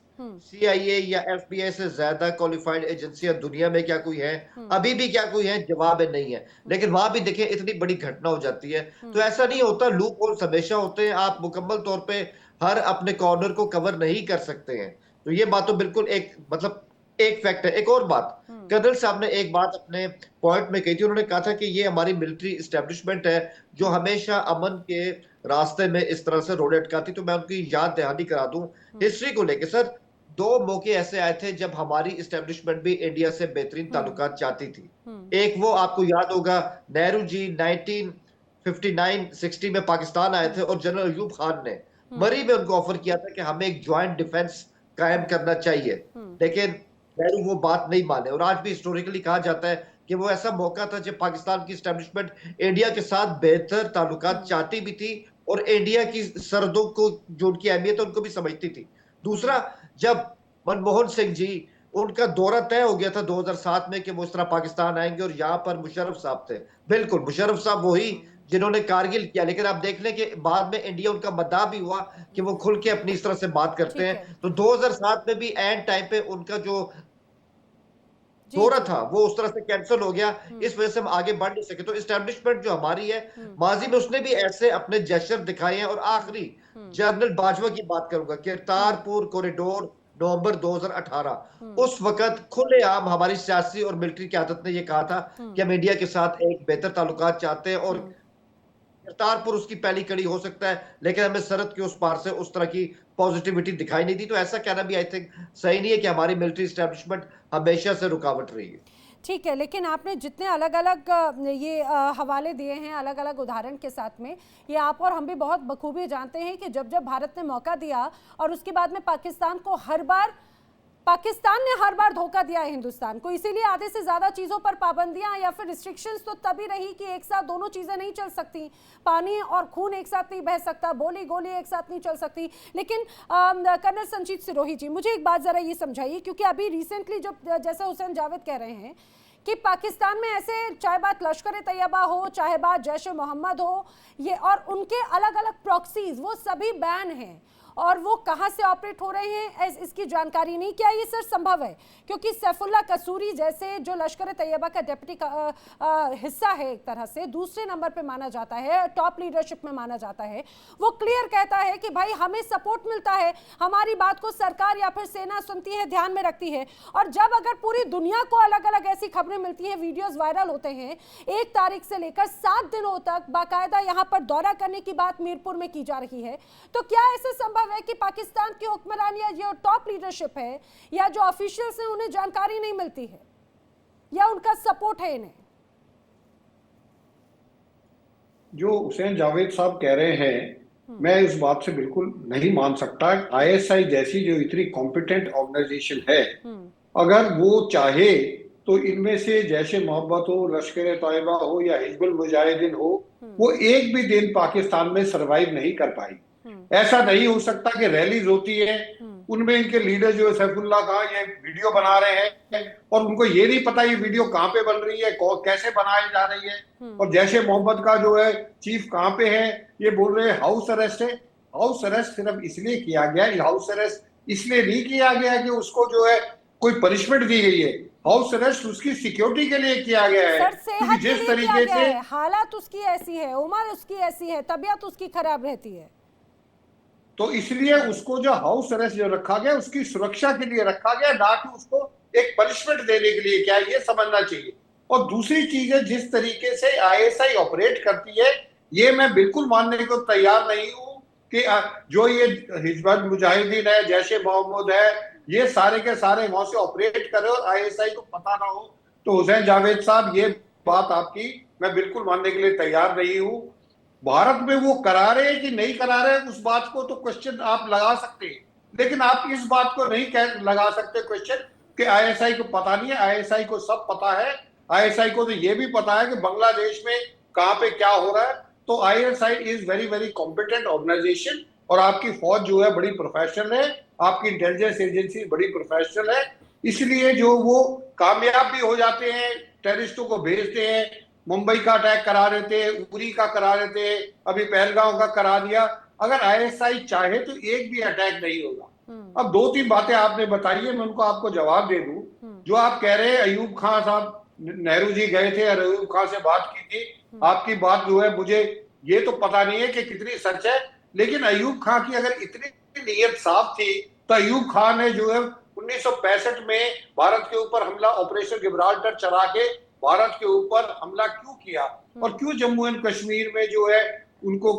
CIA या FBI से ज्यादा क्वालिफाइड एजेंसियां दुनिया में क्या कोई है? अभी भी क्या कोई है? जवाब है नहीं है। लेकिन वहां भी देखिए इतनी बड़ी घटना हो जाती है, तो ऐसा नहीं होता। लूप होल्स हमेशा होते हैं, आप मुकम्मल तौर पे हर अपने कॉर्नर को कवर नहीं कर सकते हैं। तो ये बात तो बिल्कुल एक मतलब एक फैक्ट है। एक और बात, कर्नल साहब ने एक बात अपने पॉइंट में कही थी, उन्होंने कहा था कि ये हमारी मिलिट्री इस्टेब्लिशमेंट है जो हमेशा अमन के रास्ते में इस तरह से रोड अटकाती। तो मैं उनकी याद दहानी करा दूं हिस्ट्री को लेकर। सर 2 मौके ऐसे आए थे जब हमारी इस्टेब्लिशमेंट भी इंडिया से बेहतरीन ताल्लुकात चाहती थी। एक वो आपको याद होगा, नेहरू जी 1959-60 में पाकिस्तान आए थे और जनरल अयूब खान ने मरी में उनको ऑफर किया था कि हमें एक ज्वाइंट डिफेंस कायम करना चाहिए, लेकिन नेहरू वो बात नहीं माने। और आज भी हिस्टोरिकली कहा जाता है कि वो ऐसा मौका था जब पाकिस्तान की इस्टेब्लिशमेंट इंडिया के साथ बेहतर ताल्लुकात चाहती भी थी और इंडिया की सरहदों को जो उनकी अहमियत है उनको भी समझती थी। दूसरा, जब मनमोहन सिंह जी, उनका दौरा तय हो गया था 2007 में कि वो इस तरह पाकिस्तान आएंगे और यहाँ पर मुशर्रफ साहब थे। बिल्कुल मुशर्रफ साहब वही जिन्होंने कारगिल किया, लेकिन आप देख लें कि बाद में इंडिया उनका मद्दाह भी हुआ कि वो खुल के अपनी इस तरह से बात करते हैं। तो 2007 में भी एंड टाइम पे उनका जो दौरा था वो उस तरह से कैंसिल हो गया, इस वजह से हम आगे बढ़ नहीं सके। तो इस्टेब्लिशमेंट जो हमारी है माजी में उसने भी ऐसे अपने जेस्चर दिखाए हैं। और आखिरी जनरल बाजवा की बात करूंगा, करतारपुर कॉरिडोर नवंबर 2018, उस वक्त खुलेआम हमारी सियासी और मिलिट्री क़यादत ने यह कहा था कि हम इंडिया के साथ एक बेहतर ताल्लुकात चाहते हैं और करतारपुर उसकी पहली कड़ी हो सकता है, लेकिन हमें सरहद के उस पार से उस तरह की पॉजिटिविटी दिखाई नहीं दी। तो ऐसा कहना भी आई थिंक सही नहीं है कि हमारी मिलिट्री एस्टेब्लिशमेंट हमेशा से रुकावट रही है। ठीक है, लेकिन आपने जितने अलग अलग ये हवाले दिए हैं, अलग अलग उदाहरण के साथ में, ये आप और हम भी बहुत बखूबी जानते हैं कि जब जब भारत ने मौका दिया और उसके बाद में पाकिस्तान ने हर बार धोखा दिया है हिंदुस्तान को। इसीलिए आधे से ज्यादा चीजों पर पाबंदियां या फिर रिस्ट्रिक्शंस तो तभी रही कि एक साथ दोनों चीजें नहीं चल सकती, पानी और खून एक साथ नहीं बह सकता, बोली गोली एक साथ नहीं चल सकती। लेकिन कर्नल संजीत सिरोही जी, मुझे एक बात जरा ये समझाइए, क्योंकि अभी रिसेंटली जो जैसे हुसैन जावेद कह रहे हैं कि पाकिस्तान में ऐसे, चाहे बात लश्कर तैयबा हो, चाहे बात जैश ए मोहम्मद हो, ये और उनके अलग अलग प्रॉक्सीज, वो सभी बैन हैं और वो कहां से ऑपरेट हो रहे हैं इसकी जानकारी नहीं। क्या ये सर संभव है? क्योंकि सैफुल्ला कसूरी जैसे जो लश्कर तैयबा का डेप्यूटी हिस्सा है, एक तरह से दूसरे नंबर पे माना जाता है, टॉप लीडरशिप में माना जाता है, वो क्लियर कहता है कि भाई हमें सपोर्ट मिलता है, हमारी बात को सरकार या फिर सेना सुनती है, ध्यान में रखती है। और जब अगर पूरी दुनिया को अलग अलग ऐसी खबरें मिलती हैं, वीडियोस वायरल होते हैं, 1 तारीख से लेकर 7 दिनों तक बाकायदा यहाँ पर दौरा करने की बात मीरपुर में की जा रही है, तो क्या ऐसे संभव है कि पाकिस्तान की हुक्मरान या जो टॉप लीडरशिप है या जो ऑफिशियल्स हैं उन्हें जानकारी नहीं मिलती है या उनका सपोर्ट है इन्हें? जो हुसैन जावेद साहब कह रहे हैं, मैं इस बात से बिल्कुल नहीं मान सकता। ISI जैसी जो इतनी कॉम्पिटेंट ऑर्गेनाइजेशन है, अगर वो चाहे तो इनमें से जैश ए मोहम्मद हो, लश्कर तैयबा हो या हिजबुल मुजाहिदीन हो, वो एक भी दिन पाकिस्तान में सरवाइव नहीं कर पाई। ऐसा नहीं हो सकता कि रैलीज होती है, उनमें इनके लीडर जो सैफुल्लाह खान ये वीडियो बना रहे हैं और उनको ये नहीं पता ये वीडियो कहाँ पे बन रही है, कैसे बनाई जा रही है, और जैश ए मोहम्मद का जो है चीफ कहाँ पे है, ये बोल रहे हैं हाउस अरेस्ट है। हाउस अरेस्ट सिर्फ इसलिए किया गया, हाउस अरेस्ट इसलिए नहीं किया गया कि उसको जो है कोई पनिशमेंट दी गई है, हाउस अरेस्ट उसकी सिक्योरिटी के लिए किया गया है। सर सेहत के जिस लिए तरीके किया गया से है, हालात उसकी ऐसी है, उम्र उसकी ऐसी है, तबीयत उसकी खराब रहती है, तो इसलिए उसको जो हाउस अरेस्ट जो रखा गया उसकी सुरक्षा के लिए रखा गया, ना कि उसको एक पनिशमेंट देने के लिए। क्या ये समझना चाहिए। और दूसरी चीज है, जिस तरीके से आईएसआई ऑपरेट करती है, ये मैं बिल्कुल मानने को तैयार नहीं हूं कि जो ये हिजबुल मुजाहिदीन है, जैश ए मोहम्मद है, ये सारे के सारे वहां से ऑपरेट करे और आईएसआई को पता ना हो। तो हुसैन जावेद साहब, ये बात आपकी मैं बिल्कुल मानने के लिए तैयार नहीं हूं। भारत में वो करा रहे हैं कि नहीं करा रहे, उस बात को तो क्वेश्चन आप लगा सकते हैं, लेकिन आप इस बात को नहीं लगा सकते क्वेश्चन कि आईएसआई को पता नहीं है। आईएसआई को सब पता है। आईएसआई को तो ये भी पता है कि बांग्लादेश में कहां पे क्या हो रहा है। तो ISI is very very competent organisation, और आपकी फौज जो है बड़ी प्रोफेशनल है, आपकी इंटेलिजेंस एजेंसी बड़ी प्रोफेशनल है। इसलिए जो वो कामयाब भी हो जाते हैं, टेररिस्टों को भेजते हैं, मुंबई का अटैक करा रहे थे, उरी का करा रहे थे, अभी पहलगांव का करा दिया। अगर आईएसआई चाहे तो एक भी अटैक नहीं होगा। अब 2-3 बातें आपने बताई है, मैं उनको आपको जवाब दे दूं। जो आप कह रहे हैं अयूब खान साहब, नेहरू जी गए थे और अयूब खान से बात की थी, आपकी बात जो है मुझे ये तो पता नहीं है कि कितनी सच है, लेकिन अयूब खान की अगर इतनी नीयत साफ थी तो अयूब खान ने जो है 1965 में भारत के ऊपर हमला, ऑपरेशन गिब्राल्टर चला के भारत के ऊपर हमला क्यों किया, और क्यों जम्मू एंड कश्मीर में जो है उनको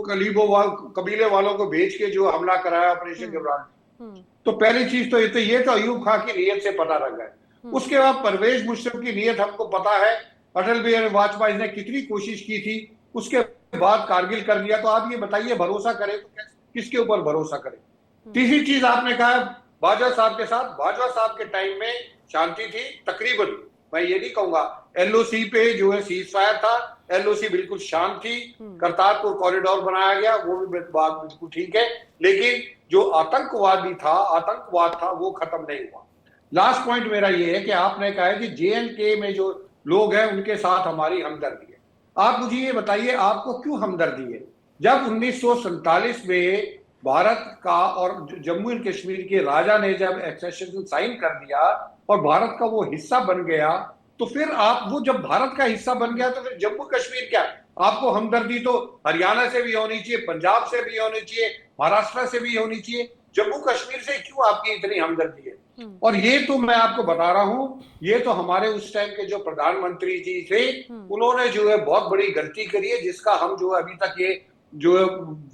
कबीले वालों को भेज के जो हमला कराया ऑपरेशन गिब्राल्टर। तो पहली चीज तो ये तो अयूब खान की नीयत से पता लग गया। उसके बाद परवेज मुशर्रफ की नीयत हमको पता है, अटल बिहारी वाजपेयी ने कितनी कोशिश की थी, उसके बाद कारगिल कर दिया। तो आप ये बताइए भरोसा करें तो किसके ऊपर भरोसा करें। तीसरी चीज आपने कहा बाजवा साहब के साथ, बाजवा साहब के टाइम में शांति थी तकरीबन, मैं ये नहीं कहूंगा। एलओसी पे जो है सीज फायर था, एलओसी बिल्कुल शांत थी, करतारपुर कॉरिडोर बनाया गया, वो भी बात बिल्कुल ठीक है, लेकिन जो आतंकवाद था वो खत्म नहीं हुआ। लास्ट पॉइंट मेरा ये है कि आपने कहा है कि जेएनके में जो लोग हैं उनके साथ हमारी हमदर्दी है। आप मुझे ये बताइए आपको क्यों हमदर्दी है? जब 1947 में भारत का और जम्मू एंड कश्मीर के राजा ने जब एक्सेशन साइन कर दिया और भारत का वो हिस्सा बन गया, तो फिर आप वो जब भारत का हिस्सा बन गया तो फिर जम्मू कश्मीर क्या, आपको हमदर्दी तो हरियाणा से भी होनी चाहिए, पंजाब से भी होनी चाहिए, महाराष्ट्र से भी होनी चाहिए। जम्मू कश्मीर से क्यों आपकी इतनी हमदर्दी है? और ये तो मैं आपको बता रहा हूं, ये तो हमारे उस टाइम के जो प्रधानमंत्री जी थे उन्होंने जो है बहुत बड़ी गलती करी है, जिसका हम जो अभी तक ये जो है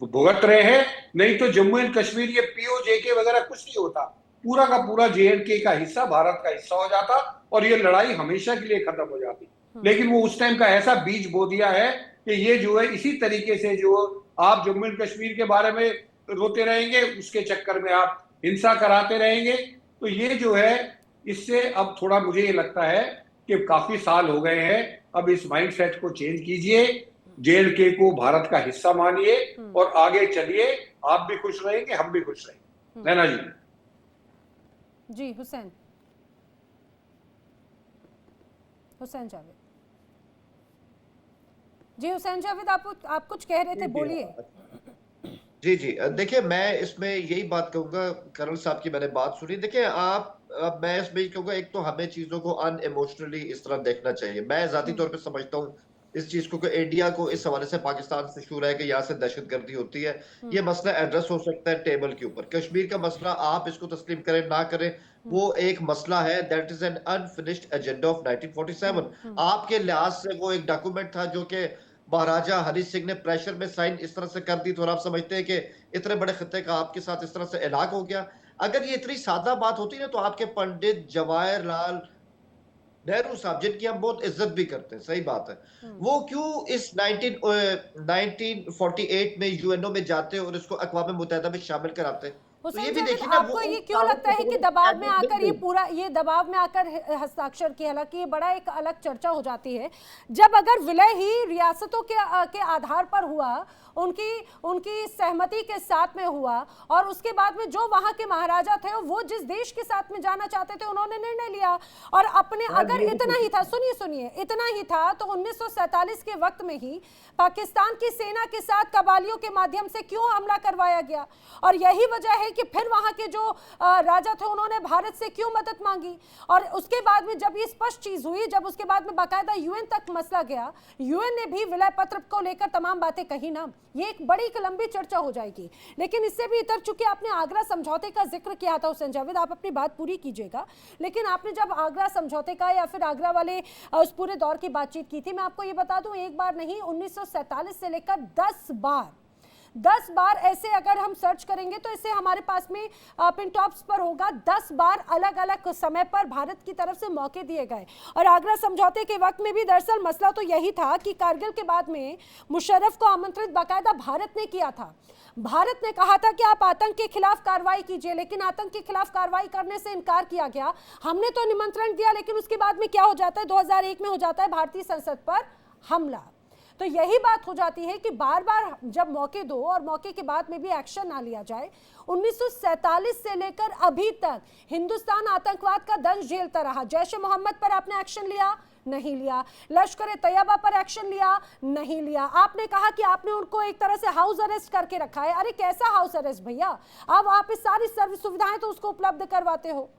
भुगत रहे हैं। नहीं तो जम्मू एंड कश्मीर ये पीओजेके वगैरह कुछ नहीं होता, पूरा का पूरा जेएनके का हिस्सा भारत का हिस्सा हो जाता और ये लड़ाई हमेशा के लिए खत्म हो जाती। लेकिन वो उस टाइम का ऐसा बीज बो दिया है कि ये जो है इसी तरीके से जो आप जम्मू एंड कश्मीर के बारे में रोते रहेंगे, उसके चक्कर में आप हिंसा कराते रहेंगे। तो ये जो है इससे अब थोड़ा मुझे ये लगता है कि काफी साल हो गए हैं, अब इस माइंडसेट को चेंज कीजिए, जेएनके को भारत का हिस्सा मानिए और आगे चलिए। आप भी खुश रहेंगे, हम भी खुश रहेंगे। नैना जी। जी हुसैन जावेद। जी हुसैन जावेद, आप कुछ कह रहे थे, बोलिए। जी जी, देखिए मैं इसमें यही बात कहूंगा, कर्नल साहब की मैंने बात सुनी। देखिए मैं इसमें यही कहूंगा, एक तो हमें चीजों को अनइमोशनली इस तरह देखना चाहिए। मैं जाती तौर पे समझता हूँ इस चीज को कि इंडिया को इस हवाले से पाकिस्तान से शुरू है कि यहाँ से दहशतगर्दी होती है, ये मसला एड्रेस हो सकता है टेबल के ऊपर। कश्मीर का मसला आप इसको तस्लीम करें ना करें, वो एक मसला है, that is an unfinished agenda of 1947। आपके लिहाज से वो एक डॉक्यूमेंट था जो कि महाराजा हरि सिंह ने प्रेशर में साइन इस तरह से कर दी, तो और आप समझते हैं कि इतने बड़े खत्ते का आपके साथ इस तरह से इलाक हो गया। अगर ये इतनी सादा बात होती ना, तो आपके पंडित जवाहरलाल नेहरू साहब, जिनकी हम बहुत इज्जत भी करते हैं, सही बात है, वो क्यों इस 1948 में यूएनओ में जाते और इसको अक़वाम मुत्तहिदा में शामिल कराते? तो ये हुसैन भी जावेद, देखिए ना, आपको वो ये क्यों लगता है कि दबाव में आकर ये दबाव में आकर हस्ताक्षर किया? हालांकि ये बड़ा एक अलग चर्चा हो जाती है जब अगर विलय ही रियासतों के आधार पर हुआ, उनकी उनकी सहमति के साथ में हुआ, और उसके बाद में जो वहां के महाराजा थे वो जिस देश के साथ में जाना चाहते थे उन्होंने निर्णय लिया। और अपने अगर इतना ही था, सुनिए सुनिए, इतना ही था तो 1947 के वक्त में ही पाकिस्तान की सेना के साथ कबालियों के माध्यम से क्यों हमला करवाया गया? और यही वजह है कि फिर वहां के जो राजा थे उन्होंने भारत से क्यों मदद मांगी। और उसके बाद में जब ये स्पष्ट चीज हुई, जब उसके बाद में बाकायदा यूएन तक मसला गया, यूएन ने भी विलय पत्र को लेकर तमाम बातें कही ना, ये एक बड़ी लंबी चर्चा हो जाएगी। लेकिन इससे भी इतर, चूंकि आपने आगरा समझौते का जिक्र किया था हुसैन जावेद, आप अपनी बात पूरी कीजिएगा, लेकिन आपने जब आगरा समझौते का या फिर आगरा वाले उस पूरे दौर की बातचीत की थी, मैं आपको ये बता दूं, एक बार नहीं 1947 से लेकर 10 बार ऐसे अगर हम सर्च करेंगे तो इससे हमारे पास में पिन टॉप्स पर होगा, 10 बार अलग अलग समय पर भारत की तरफ से मौके दिए गए। और आगरा समझौते के वक्त में भी दरअसल मसला तो यही था कि कारगिल के बाद में मुशर्रफ को आमंत्रित बाकायदा भारत ने किया था। भारत ने कहा था कि आप आतंक के खिलाफ कार्रवाई कीजिए, लेकिन आतंक के खिलाफ कार्रवाई करने से इनकार किया गया। हमने तो निमंत्रण दिया, लेकिन उसके बाद में क्या हो जाता है, 2001 में हो जाता है भारतीय संसद पर हमला। तो यही बात हो जाती है कि बार बार जब मौके दो और मौके के बाद में भी एक्शन ना लिया जाए। 1947 से लेकर अभी तक हिंदुस्तान आतंकवाद का दंश झेलता रहा। जैश ए मोहम्मद पर आपने एक्शन लिया? नहीं लिया। लश्कर ए तैयबा पर एक्शन लिया? नहीं लिया। आपने कहा कि आपने उनको एक तरह से हाउस अरेस्ट करके रखा है। अरे कैसा हाउस अरेस्ट भैया, अब आप इस सारी सर्विस सुविधाएं तो उसको उपलब्ध करवाते हो।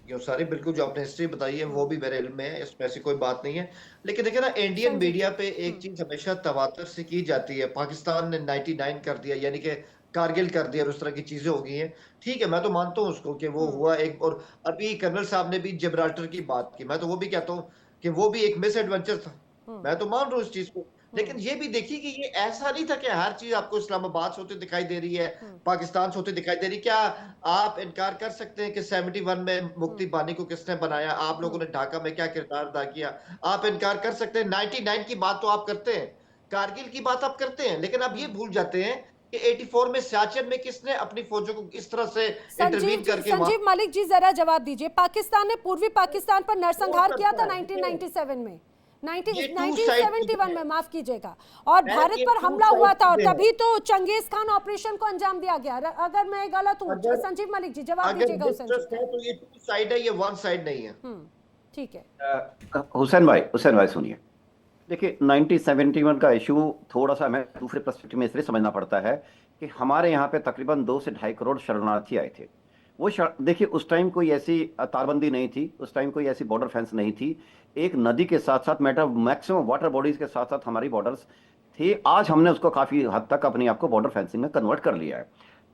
ये सारी बिल्कुल जो आपने हिस्ट्री बताई है वो भी मेरे इल्म में है, इसमें ऐसी कोई बात नहीं है। लेकिन देखिए ना, इंडियन मीडिया पे एक चीज हमेशा तवातर से की जाती है, पाकिस्तान ने 99 कर दिया, यानी कि कारगिल कर दिया और उस तरह की चीजें हो गई हैं। ठीक है, मैं तो मानता हूँ उसको कि वो हुआ एक, और अभी कर्नल साहब ने भी जिब्राल्टर की बात की, मैं तो वो भी कहता हूँ कि वो भी एक मिस एडवेंचर था, मैं तो मान रहा हूँ इस चीज को। लेकिन ये भी देखिए कि ये ऐसा नहीं था कि हर चीज आपको इस्लामाबाद से होती दिखाई दे रही है, पाकिस्तान से होती दिखाई दे रही। क्या आप इनकार कर सकते हैं कि 71 में मुक्ति बानी को किसने बनाया? आप लोगों ने ढाका में क्या किरदार अदा किया? आप इनकार कर सकते हैं? 99 की बात तो आप करते हैं, कारगिल की बात आप करते हैं, लेकिन आप ये भूल जाते हैं कि 84 में सियाचिन में किसने अपनी फौजों को इस तरह से इंटरवीन करके संजीव मलिक जी जरा जवाब दीजिए। पाकिस्तान ने पूर्वी पाकिस्तान पर नरसंहार किया था 1997 में, 1971 में, माफ कीजिएगा, और भारत पर हमला हुआ था, और तभी तो चंगेज खान ऑपरेशन को अंजाम दिया गया। अगर मैं गलत हूँ संजीव मलिक जी जवाब दीजिएगा। तो ये टू साइड है, ये वन साइड नहीं है। ठीक है हुसैन भाई सुनिए, देखिए 1971 का इशू थोड़ा सा हमें दूसरे पर्सपेक्टिव में इसलिए समझना पड़ता है कि हमारे यहाँ पे तकरीबन 2 से 2.5 करोड़ शरणार्थी आए थे। वो देखिए उस टाइम कोई ऐसी तारबंदी नहीं थी, उस टाइम कोई ऐसी बॉर्डर फेंस नहीं थी। एक नदी के साथ साथ मैक्सिमम वाटर बॉडीज के साथ साथ हमारी बॉर्डर्स थी। आज हमने उसको काफी हद तक अपने आप को बॉर्डर फेंसिंग में कन्वर्ट कर लिया है।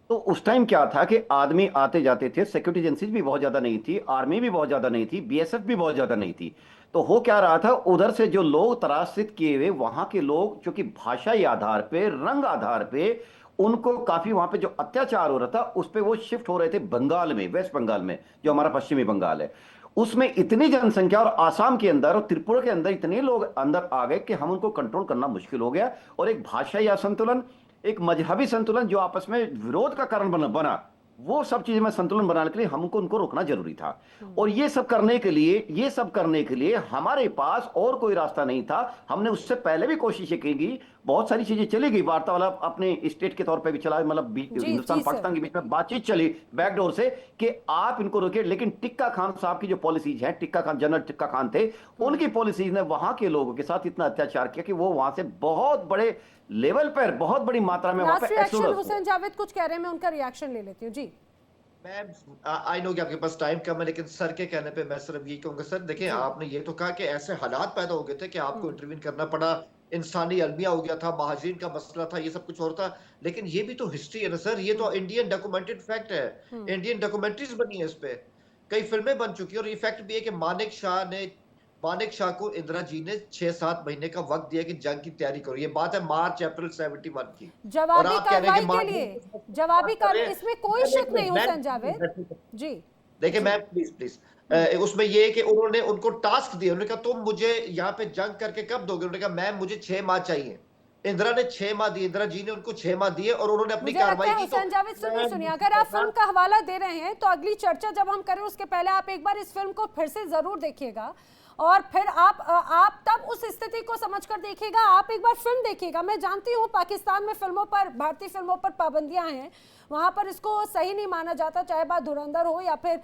तो उस टाइम क्या था कि आदमी आते जाते थे, सिक्योरिटी एजेंसीज भी बहुत ज्यादा नहीं थी, आर्मी भी बहुत ज्यादा नहीं थी, बीएसएफ भी बहुत ज्यादा नहीं थी। तो हो क्या रहा था, उधर से जो लोग तराशित किए हुए वहां के लोग, जो कि भाषाई आधार पे, रंग आधार पे उनको काफी वहां पे जो अत्याचार हो रहा था उस पे वो शिफ्ट हो रहे थे बंगाल में, वेस्ट बंगाल में, जो हमारा पश्चिमी बंगाल है। उसमें इतनी जनसंख्या, और आसाम के अंदर और त्रिपुरा के अंदर इतने लोग अंदर आ गए कि हम उनको कंट्रोल करना मुश्किल हो गया। और एक भाषाई असंतुलन, एक मजहबी संतुलन जो आपस में विरोध का कारण बना, वो सब चीजें में संतुलन बनाने के लिए हमको उनको रोकना जरूरी था। और ये सब करने के लिए हमारे पास और कोई रास्ता नहीं था। हमने उससे पहले भी कोशिशें की, बहुत सारी चीजें चली गई, वार्तालाप अपने स्टेट के तौर पे भी चला, मतलब हिंदुस्तान पाकिस्तान के बीच में बातचीत चली बैकडोर से कि आप इनको रोकिए। लेकिन टिक्का खान साहब की जो पॉलिसीज है, जनरल टिक्का खान थे, उनकी पॉलिसीज ने वहां के लोगों के साथ इतना अत्याचार किया कि वो वहां से बहुत बड़े लेवल पर, बहुत बड़ी मात्रा में वहां पे हुसैन जावेद कुछ कह रहे हैं, मैं उनका रिएक्शन ले लेती हूँ जी। मैं आई नो कि आपके पास टाइम कम है, लेकिन सर के कहने पे मैं सिर्फ ये कहूंगा, सर देखिए आपने ये तो कहा कि ऐसे हालात पैदा हो गए थे कि आपको इंटरवीन करना पड़ा, इंसानी अलमिया हो गया था, महाजिन का मसला था, ये सब कुछ और था। लेकिन ये भी तो हिस्ट्री है ना सर, ये तो इंडियन डॉक्यूमेंटेड फैक्ट है, इंडियन डॉक्यूमेंट्रीज बनी है इस पे, कई फिल्में बन चुकी है। और ये फैक्ट भी है कि मानेक शाह को इंदिरा जी ने 6-7 महीने का वक्त दिया कि जंग की तैयारी करो। ये बात है मार्च अप्रैल 71 की। जवाबी कार्रवाई के लिए, जवाबी कार्रवाई, इसमें कोई शक नहीं हुसैन जावेद जी। देखिए मैं प्लीज उसमें ये है कि उन्होंने उनको टास्क दिया, उन्होंने कहा तुम मुझे यहाँ पे जंग करके कब दोगे? उन्होंने कहा मुझे 6 माह चाहिए। इंदिरा ने 6 माह दिए, इंदिरा जी ने उनको 6 माह दिए और उन्होंने अपनी मुझे लगता कार्रवाई है की। हुसैन जावेद सुनिए, अगर आप फिल्म का हवाला दे रहे हैं तो अगली चर्चा जब हम करें उसके पहले आप एक बार इस फिल्म को फिर से जरूर देखिएगा और फिर आप तब उस स्थिति को समझकर देखिएगा। आप एक बार फिल्म देखिएगा। मैं जानती हूँ पाकिस्तान में फिल्मों पर, भारतीय फिल्मों पर पाबंदियां हैं, वहां पर इसको सही नहीं माना जाता, चाहे बात धुरंधर हो या फिर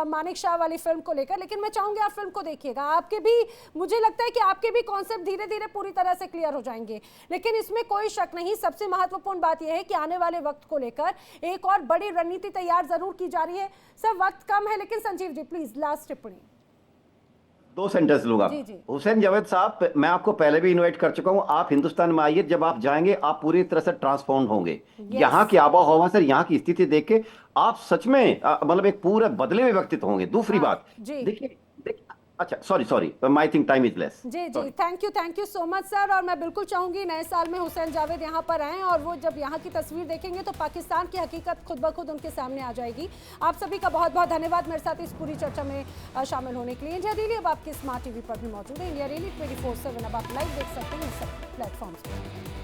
मानिक शाह वाली फिल्म को लेकर, लेकिन मैं चाहूंगी आप फिल्म को देखिएगा। आपके भी, मुझे लगता है कि आपके भी कॉन्सेप्ट धीरे धीरे पूरी तरह से क्लियर हो जाएंगे। लेकिन इसमें कोई शक नहीं, सबसे महत्वपूर्ण बात यह है कि आने वाले वक्त को लेकर एक और बड़ी रणनीति तैयार जरूर की जा रही है। सर वक्त कम है, लेकिन संजीव जी प्लीज लास्ट टिप्पणी। 2 सेंटेंस लूंगा। जी, जी। हुसैन जावेद साहब, मैं आपको पहले भी इनवाइट कर चुका हूं, आप हिंदुस्तान में आइए, जब आप जाएंगे आप पूरी तरह से ट्रांसफॉर्म होंगे। यहाँ की आबो हवा से, यहाँ की स्थिति देख के आप सच में मतलब एक पूरे बदले हुए व्यक्तित्व होंगे। दूसरी बात, देखिए अच्छा sorry my think time is less. जी जी, thank you so much sir. और मैं बिल्कुल चाहूंगी नए साल में हुसैन जावेद यहाँ पर आएं और वो जब यहाँ की तस्वीर देखेंगे तो पाकिस्तान की हकीकत खुद ब खुद उनके सामने आ जाएगी। आप सभी का बहुत बहुत धन्यवाद मेरे साथ इस पूरी चर्चा में शामिल होने के लिए। इंडिया डेली अब आपके स्मार्ट टीवी पर भी मौजूद है। इंडिया डेली 24/7 अब आप लाइव देख सकते हैं इन सब प्लेटफॉर्म्स पर।